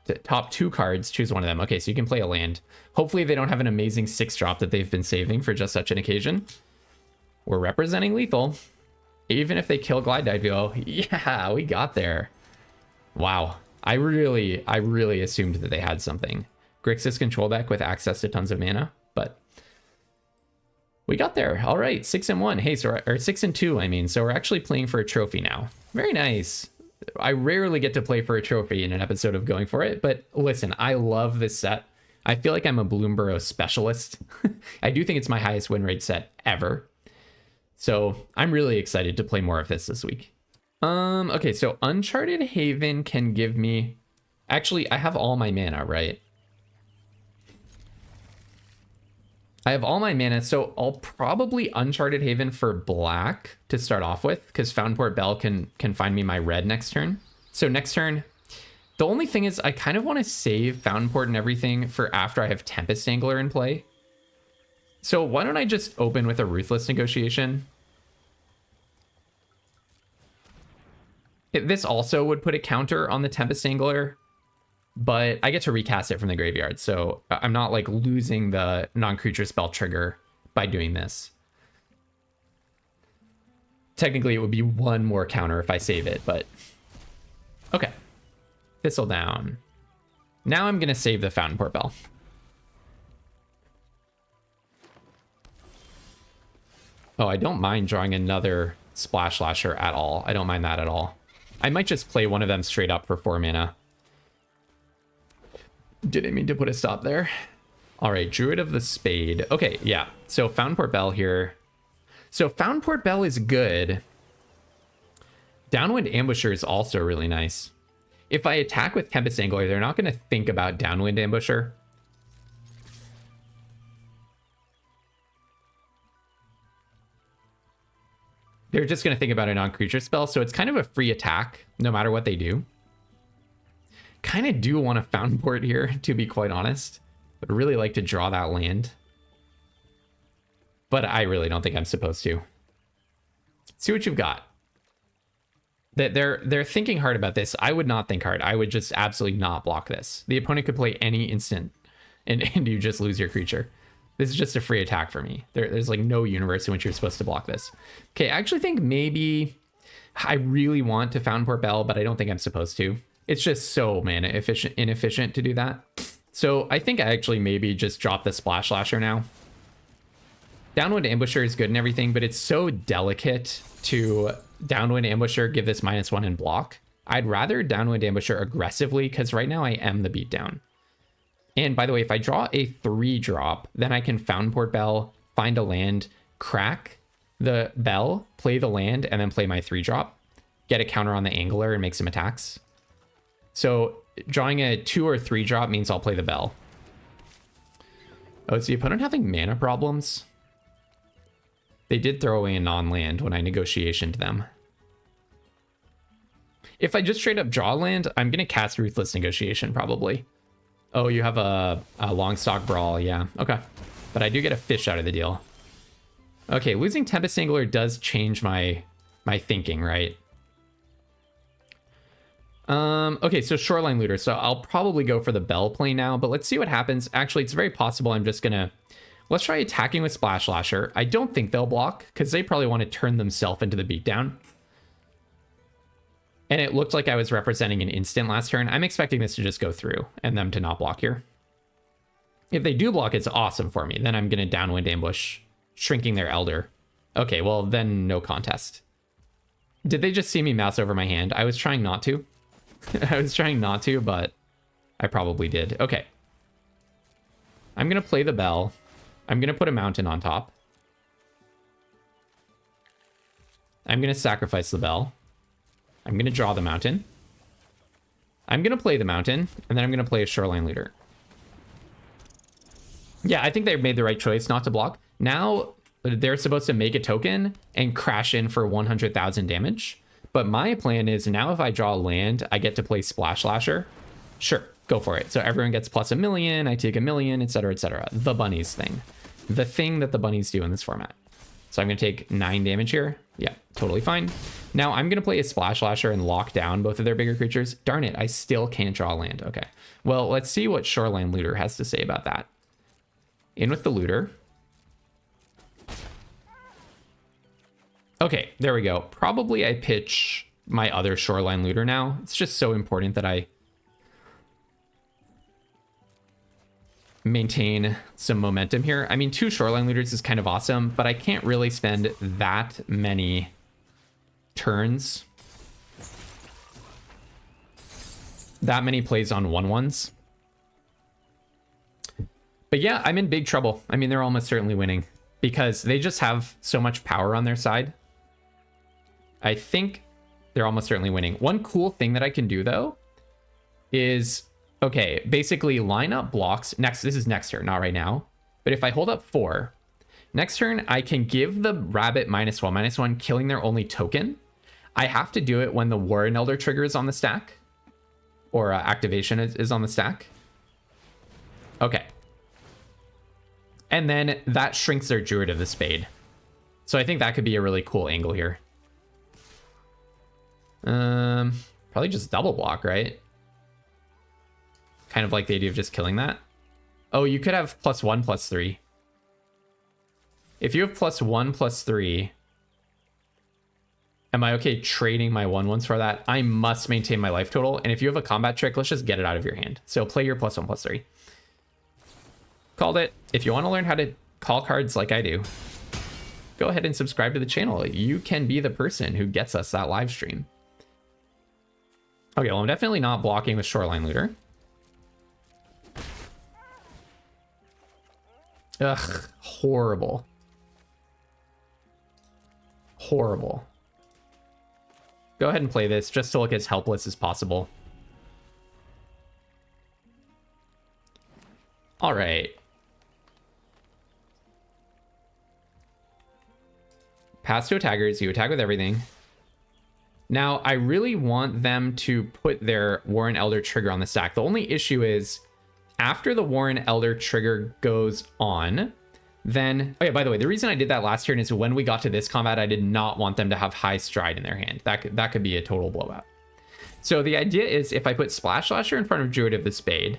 The top 2 cards, choose one of them. Okay, so you can play a land. Hopefully they don't have an amazing 6-drop that they've been saving for just such an occasion. We're representing lethal. Even if they kill Glide Dive Duo. Yeah, we got there. Wow. I really assumed that they had something. Grixis control deck with access to tons of mana, but we got there. All right, 6-1. Hey, so or 6-2, I mean. So we're actually playing for a trophy now. Very nice. I rarely get to play for a trophy in an episode of Going For It, but listen, I love this set. I feel like I'm a Bloomburrow specialist. I do think it's my highest win rate set ever. So I'm really excited to play more of this week. Okay, so Uncharted Haven can give me... Actually, I have all my mana, right? I have all my mana, so I'll probably Uncharted Haven for black to start off with, because Fountainport Bell can find me my red next turn. So next turn, the only thing is I kind of want to save Fountainport and everything for after I have Tempest Angler in play. So why don't I just open with a Ruthless Negotiation? This also would put a counter on the Tempest Angler, but I get to recast it from the graveyard, so I'm not like losing the non-creature spell trigger by doing this. Technically, it would be 1 more counter if I save it, but okay. Thistle down. Now I'm going to save the Fountainport Bell. Oh, I don't mind drawing another Splash Lasher at all. I don't mind that at all. I might just play one of them straight up for 4 mana. Didn't mean to put a stop there. All right, Druid of the Spade. Okay, yeah. So Fountainport Bell here. So Fountainport Bell is good. Downwind Ambusher is also really nice. If I attack with Tempest Angler, they're not going to think about Downwind Ambusher. They're just going to think about a non-creature spell, so it's kind of a free attack, no matter what they do. Kind of do want a Fountainport here, to be quite honest. Would really like to draw that land. But I really don't think I'm supposed to. See what you've got. that they're thinking hard about this. I would not think hard. I would just absolutely not block this. The opponent could play any instant and you just lose your creature. This is just a free attack for me. There's like no universe in which you're supposed to block this. Okay, I actually think maybe I really want to Fountain Port Bell, but I don't think I'm supposed to. It's just so mana inefficient to do that. So I think I actually maybe just drop the Splash Lasher now. Downwind Ambusher is good and everything, but it's so delicate to Downwind Ambusher, give this -1 and block. I'd rather Downwind Ambusher aggressively because right now I am the beatdown. And by the way, if I draw a 3-drop, then I can Fountain Port Bell, find a land, crack the bell, play the land, and then play my 3-drop, get a counter on the Angler and make some attacks. So drawing a 2 or 3-drop means I'll play the bell. Oh, is the opponent having mana problems? They did throw away a non-land when I negotiationed them. If I just straight up draw land, I'm going to cast Ruthless Negotiation probably. Oh, you have a Longstock Brawl. Yeah, okay. But I do get a fish out of the deal. Okay, losing Tempest Angler does change my thinking, right? Okay, so Shoreline Looter. So I'll probably go for the Bell play now, but let's see what happens. Actually, it's very possible I'm just going to... Let's try attacking with Splash Lasher. I don't think they'll block because they probably want to turn themselves into the beatdown. And it looked like I was representing an instant last turn. I'm expecting this to just go through and them to not block here. If they do block, it's awesome for me. Then I'm going to Downwind Ambush, shrinking their Elder. Okay, well, then no contest. Did they just see me mouse over my hand? I was trying not to. I was trying not to, but I probably did. Okay. I'm going to play the Bell. I'm going to put a mountain on top. I'm going to sacrifice the Bell. I'm going to draw the mountain. I'm going to play the mountain, and then I'm going to play a Shoreline Looter. Yeah, I think they made the right choice not to block. Now they're supposed to make a token and crash in for 100,000 damage. But my plan is now if I draw land, I get to play Splash Lasher. Sure, go for it. So everyone gets plus 1,000,000, I take 1,000,000, etc., etc. The bunnies thing. The thing that the bunnies do in this format. So I'm going to take 9 damage here. Yeah, totally fine. Now I'm going to play a Splash Lasher and lock down both of their bigger creatures. Darn it, I still can't draw land. Okay, well, let's see what Shoreline Looter has to say about that. In with the Looter. Okay, there we go. Probably I pitch my other Shoreline Looter now. It's just so important that I maintain some momentum here. I mean, 2 Shoreline Looters is kind of awesome, but I can't really spend that many turns, that many plays on 1/1s. But yeah, I'm in big trouble. I mean, they're almost certainly winning because they just have so much power on their side. I think they're almost certainly winning. One cool thing that I can do though is, okay, basically line up blocks next. This is next turn, not right now. But if I hold up 4, next turn, I can give the rabbit -1/-1, killing their only token. I have to do it when the Warren Elder trigger is on the stack, or activation is on the stack. Okay. And then that shrinks their Druid of the Spade. So I think that could be a really cool angle here. Probably just double block, right? Kind of like the idea of just killing that. Oh, you could have +1/+3. If you have +1/+3, am I okay trading my 1/1s for that? I must maintain my life total. And if you have a combat trick, let's just get it out of your hand. So play your +1/+3. Called it. If you want to learn how to call cards like I do, go ahead and subscribe to the channel. You can be the person who gets us that live stream. Okay, well, I'm definitely not blocking with Shoreline Looter. Ugh, horrible. Horrible. Go ahead and play this just to look as helpless as possible. All right. Pass to attackers. You attack with everything. Now, I really want them to put their Warren Elder trigger on the stack. The only issue is after the Warren Elder trigger goes on, Then, oh yeah, by the way, the reason I did that last turn is when we got to this combat, I did not want them to have high stride in their hand. That could be a total blowout. So the idea is if I put Splash Lasher in front of Druid of the Spade,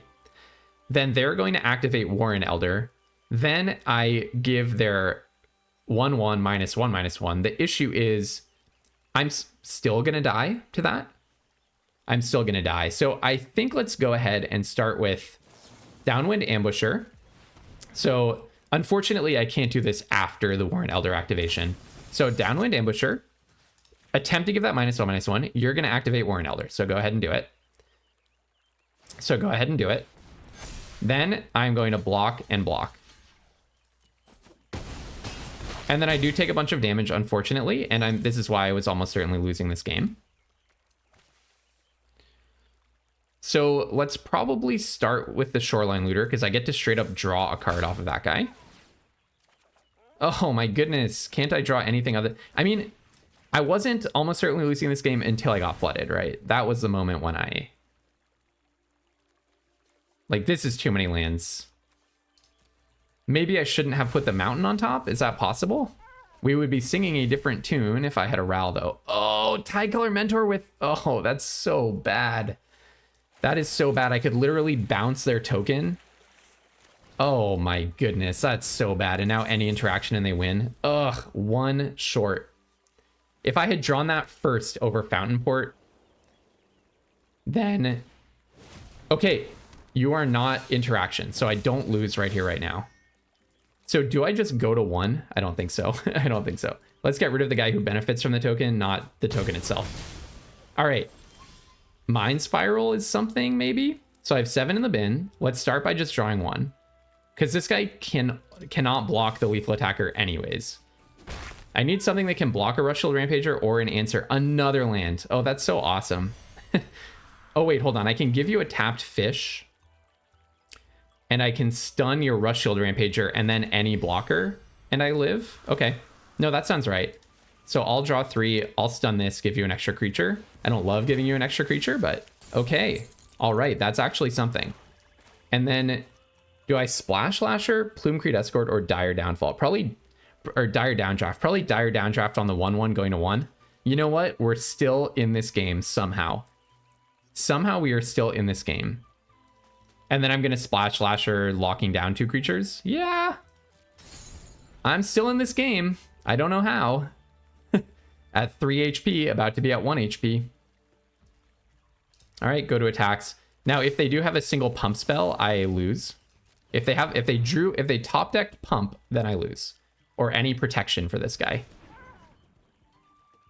then they're going to activate Warren Elder. Then I give their 1/1 -1/1. The issue is I'm still going to die to that. I'm still going to die. So I think let's go ahead and start with Downwind Ambusher. So unfortunately, I can't do this after the Warren Elder activation. So Downwind Ambusher, attempt to give that -1/1. You're going to activate Warren Elder. So go ahead and do it. Then I'm going to block and block. And then I do take a bunch of damage, unfortunately. And this is why I was almost certainly losing this game. So let's probably start with the Shoreline Looter because I get to straight up draw a card off of that guy. Oh my goodness. Can't I draw anything other? I mean, I wasn't almost certainly losing this game until I got flooded, right? That was the moment when like, this is too many lands. Maybe I shouldn't have put the mountain on top. Is that possible? We would be singing a different tune if I had a Ral, though. Oh, Tide-Color Mentor with... Oh, that's so bad. That is so bad. I could literally bounce their token. Oh my goodness, that's so bad. And now any interaction and they win. Ugh, one short. If I had drawn that first over Fountain Port, then... Okay, you are not interaction, so I don't lose right here, right now. So do I just go to 1? I don't think so. I don't think so. Let's get rid of the guy who benefits from the token, not the token itself. All right. Mind Spiral is something, maybe? So I have 7 in the bin. Let's start by just drawing 1. Because this guy cannot block the lethal attacker anyways. I need something that can block a Rush Shield Rampager or an answer another land. Oh, that's so awesome. Oh, wait, hold on. I can give you a tapped fish. And I can stun your Rush Shield Rampager and then any blocker. And I live? Okay. No, that sounds right. So I'll draw 3. I'll stun this, give you an extra creature. I don't love giving you an extra creature, but okay. All right, that's actually something. And then do I Splash Lasher, Plume-Creed Escort, or Dire Downfall? Probably, or Dire Downdraft. Probably Dire Downdraft on the 1/1 going to 1. You know what? We're still in this game somehow. Somehow we are still in this game. And then I'm going to Splash Lasher, locking down 2 creatures. Yeah. I'm still in this game. I don't know how. At 3 HP, about to be at 1 HP. All right, go to attacks. Now, if they do have a single pump spell, I lose. If they top decked pump, then I lose. Or any protection for this guy.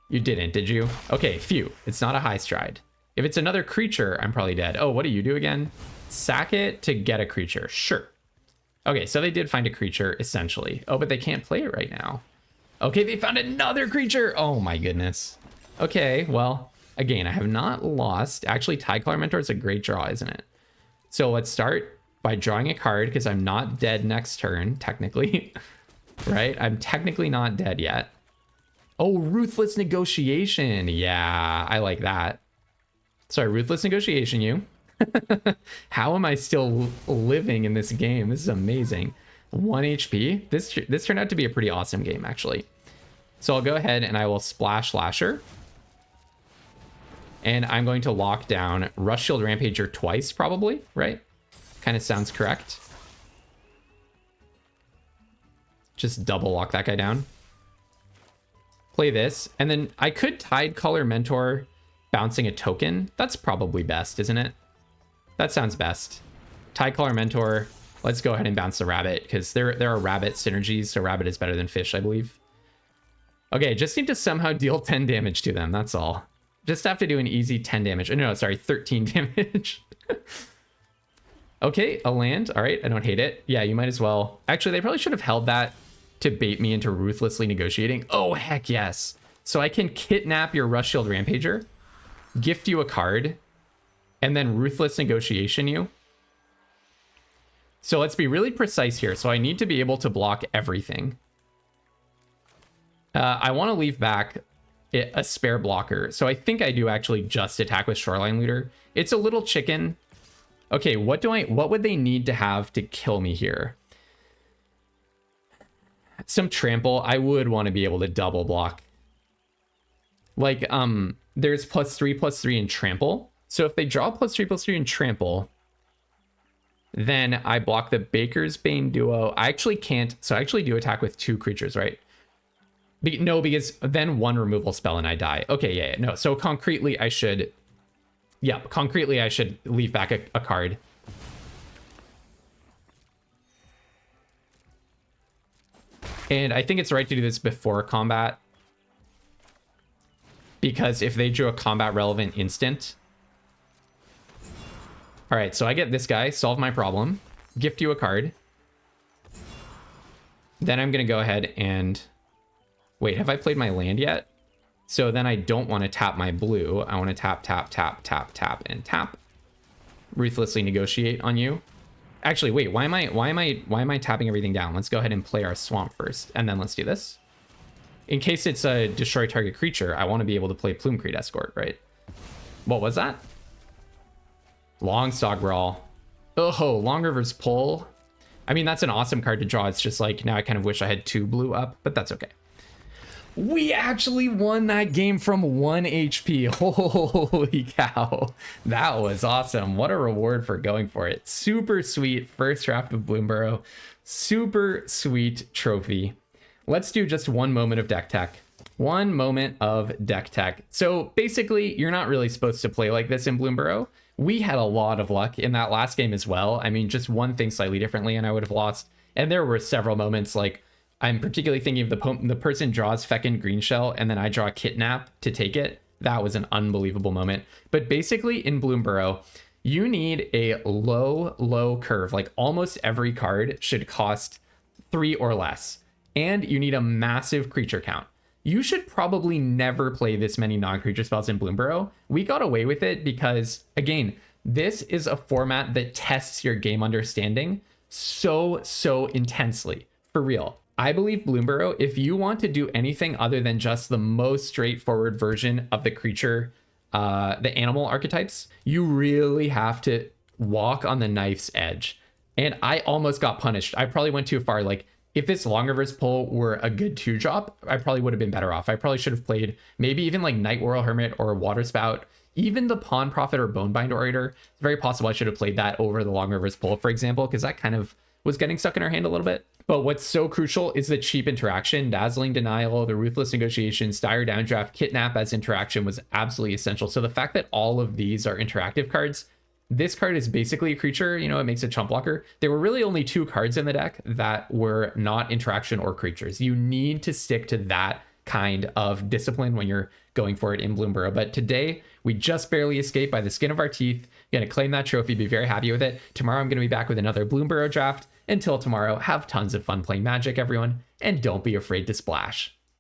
You didn't, did you? Okay, phew. It's not a high stride. If it's another creature, I'm probably dead. Oh, what do you do again? Sack it to get a creature. Sure. Okay, so they did find a creature, essentially. Oh, but they can't play it right now. Okay, they found another creature. Oh my goodness. Okay, well, again, I have not lost. Actually, Tide-Color Mentor is a great draw, isn't it? So let's start by drawing a card because I'm not dead next turn, technically. Right? I'm technically not dead yet. Oh, Ruthless Negotiation. Yeah, I like that. Sorry, Ruthless Negotiation, you. How am I still living in this game? This is amazing. 1 HP. This turned out to be a pretty awesome game, actually. So I'll go ahead and I will Splash Lasher. And I'm going to lock down Rush Shield Rampager twice, probably, right? Kind of sounds correct. Just double lock that guy down. Play this. And then I could Tide-Color Mentor bouncing a token. That's probably best, isn't it? That sounds best. Tide-Color Mentor. Let's go ahead and bounce the rabbit because there are rabbit synergies. So rabbit is better than fish, I believe. Okay, just need to somehow deal 10 damage to them. That's all. Just have to do an easy 10 damage. Oh, no, sorry, 13 damage. Okay, a land. All right, I don't hate it. Yeah, you might as well. Actually, they probably should have held that to bait me into ruthlessly negotiating. Oh, heck yes. So I can kidnap your Rush Shield Rampager, gift you a card, and then ruthless negotiation you. So let's be really precise here. So I need to be able to block everything. I want to leave back a spare blocker. So I think I do actually just attack with Shoreline Looter. It's a little chicken. Okay, what would they need to have to kill me here? some trample. I would want to be able to double block. Like, there's +3/+3 in trample. So if they draw +3/+3 in trample, then I block the Baker's Bane duo. I actually can't. So I actually do attack with 2 creatures, right? No, because then 1 removal spell and I die. Okay, yeah, no. So concretely, I should... Yeah, concretely, I should leave back a card. And I think it's right to do this before combat. Because if they drew a combat relevant instant... All right, so I get this guy, solve my problem, gift you a card. Then I'm going to go ahead and... Wait, have I played my land yet? So then I don't want to tap my blue. I want to tap, tap, tap, tap, tap, and tap. Ruthlessly negotiate on you. Actually, wait, why am I tapping everything down? Let's go ahead and play our swamp first, and then let's do this. In case it's a destroy target creature, I want to be able to play Plume-Creed Escort, right? What was that? Longstalk Brawl. Oh, Long River's Pull. I mean, that's an awesome card to draw. It's just like, now I kind of wish I had 2 blue up, but that's okay. We actually won that game from 1 HP. Holy cow. That was awesome. What a reward for going for it. Super sweet first draft of Bloomburrow. Super sweet trophy. Let's do just 1 moment of deck tech. 1 moment of deck tech. So basically, you're not really supposed to play like this in Bloomburrow. We had a lot of luck in that last game as well. I mean, just one thing slightly differently and I would have lost. And there were several moments, like, I'm particularly thinking of the person draws feckin' green shell and then I draw Kidnap to take it. That was an unbelievable moment. But basically in Bloomburrow, you need a low curve. Like almost every card should cost 3 or less. And you need a massive creature count. You should probably never play this many non-creature spells in Bloomburrow. We got away with it because, again, this is a format that tests your game understanding so intensely. For real. I believe Bloomburrow, if you want to do anything other than just the most straightforward version of the creature, the animal archetypes, you really have to walk on the knife's edge. And I almost got punished. I probably went too far. Like, if this Long River's Pull were a good 2-drop, I probably would have been better off. I probably should have played maybe even like Night Whirl Hermit or Water Spout. Even the Pawn Prophet or Bonebind Orator. It's very possible I should have played that over the Long River's Pull, for example, because that kind of was getting stuck in our hand a little bit. But what's so crucial is the cheap interaction. Dazzling Denial, the Ruthless Negotiation, Dire Downdraft, Kidnap as interaction was absolutely essential. So the fact that all of these are interactive cards, this card is basically a creature, you know, it makes a chump blocker. There were really only 2 cards in the deck that were not interaction or creatures. You need to stick to that kind of discipline when you're going for it in Bloomburrow. But today, we just barely escaped by the skin of our teeth. Gonna claim that trophy, be very happy with it. Tomorrow, I'm gonna be back with another Bloomburrow draft. Until tomorrow, have tons of fun playing Magic, everyone, and don't be afraid to splash.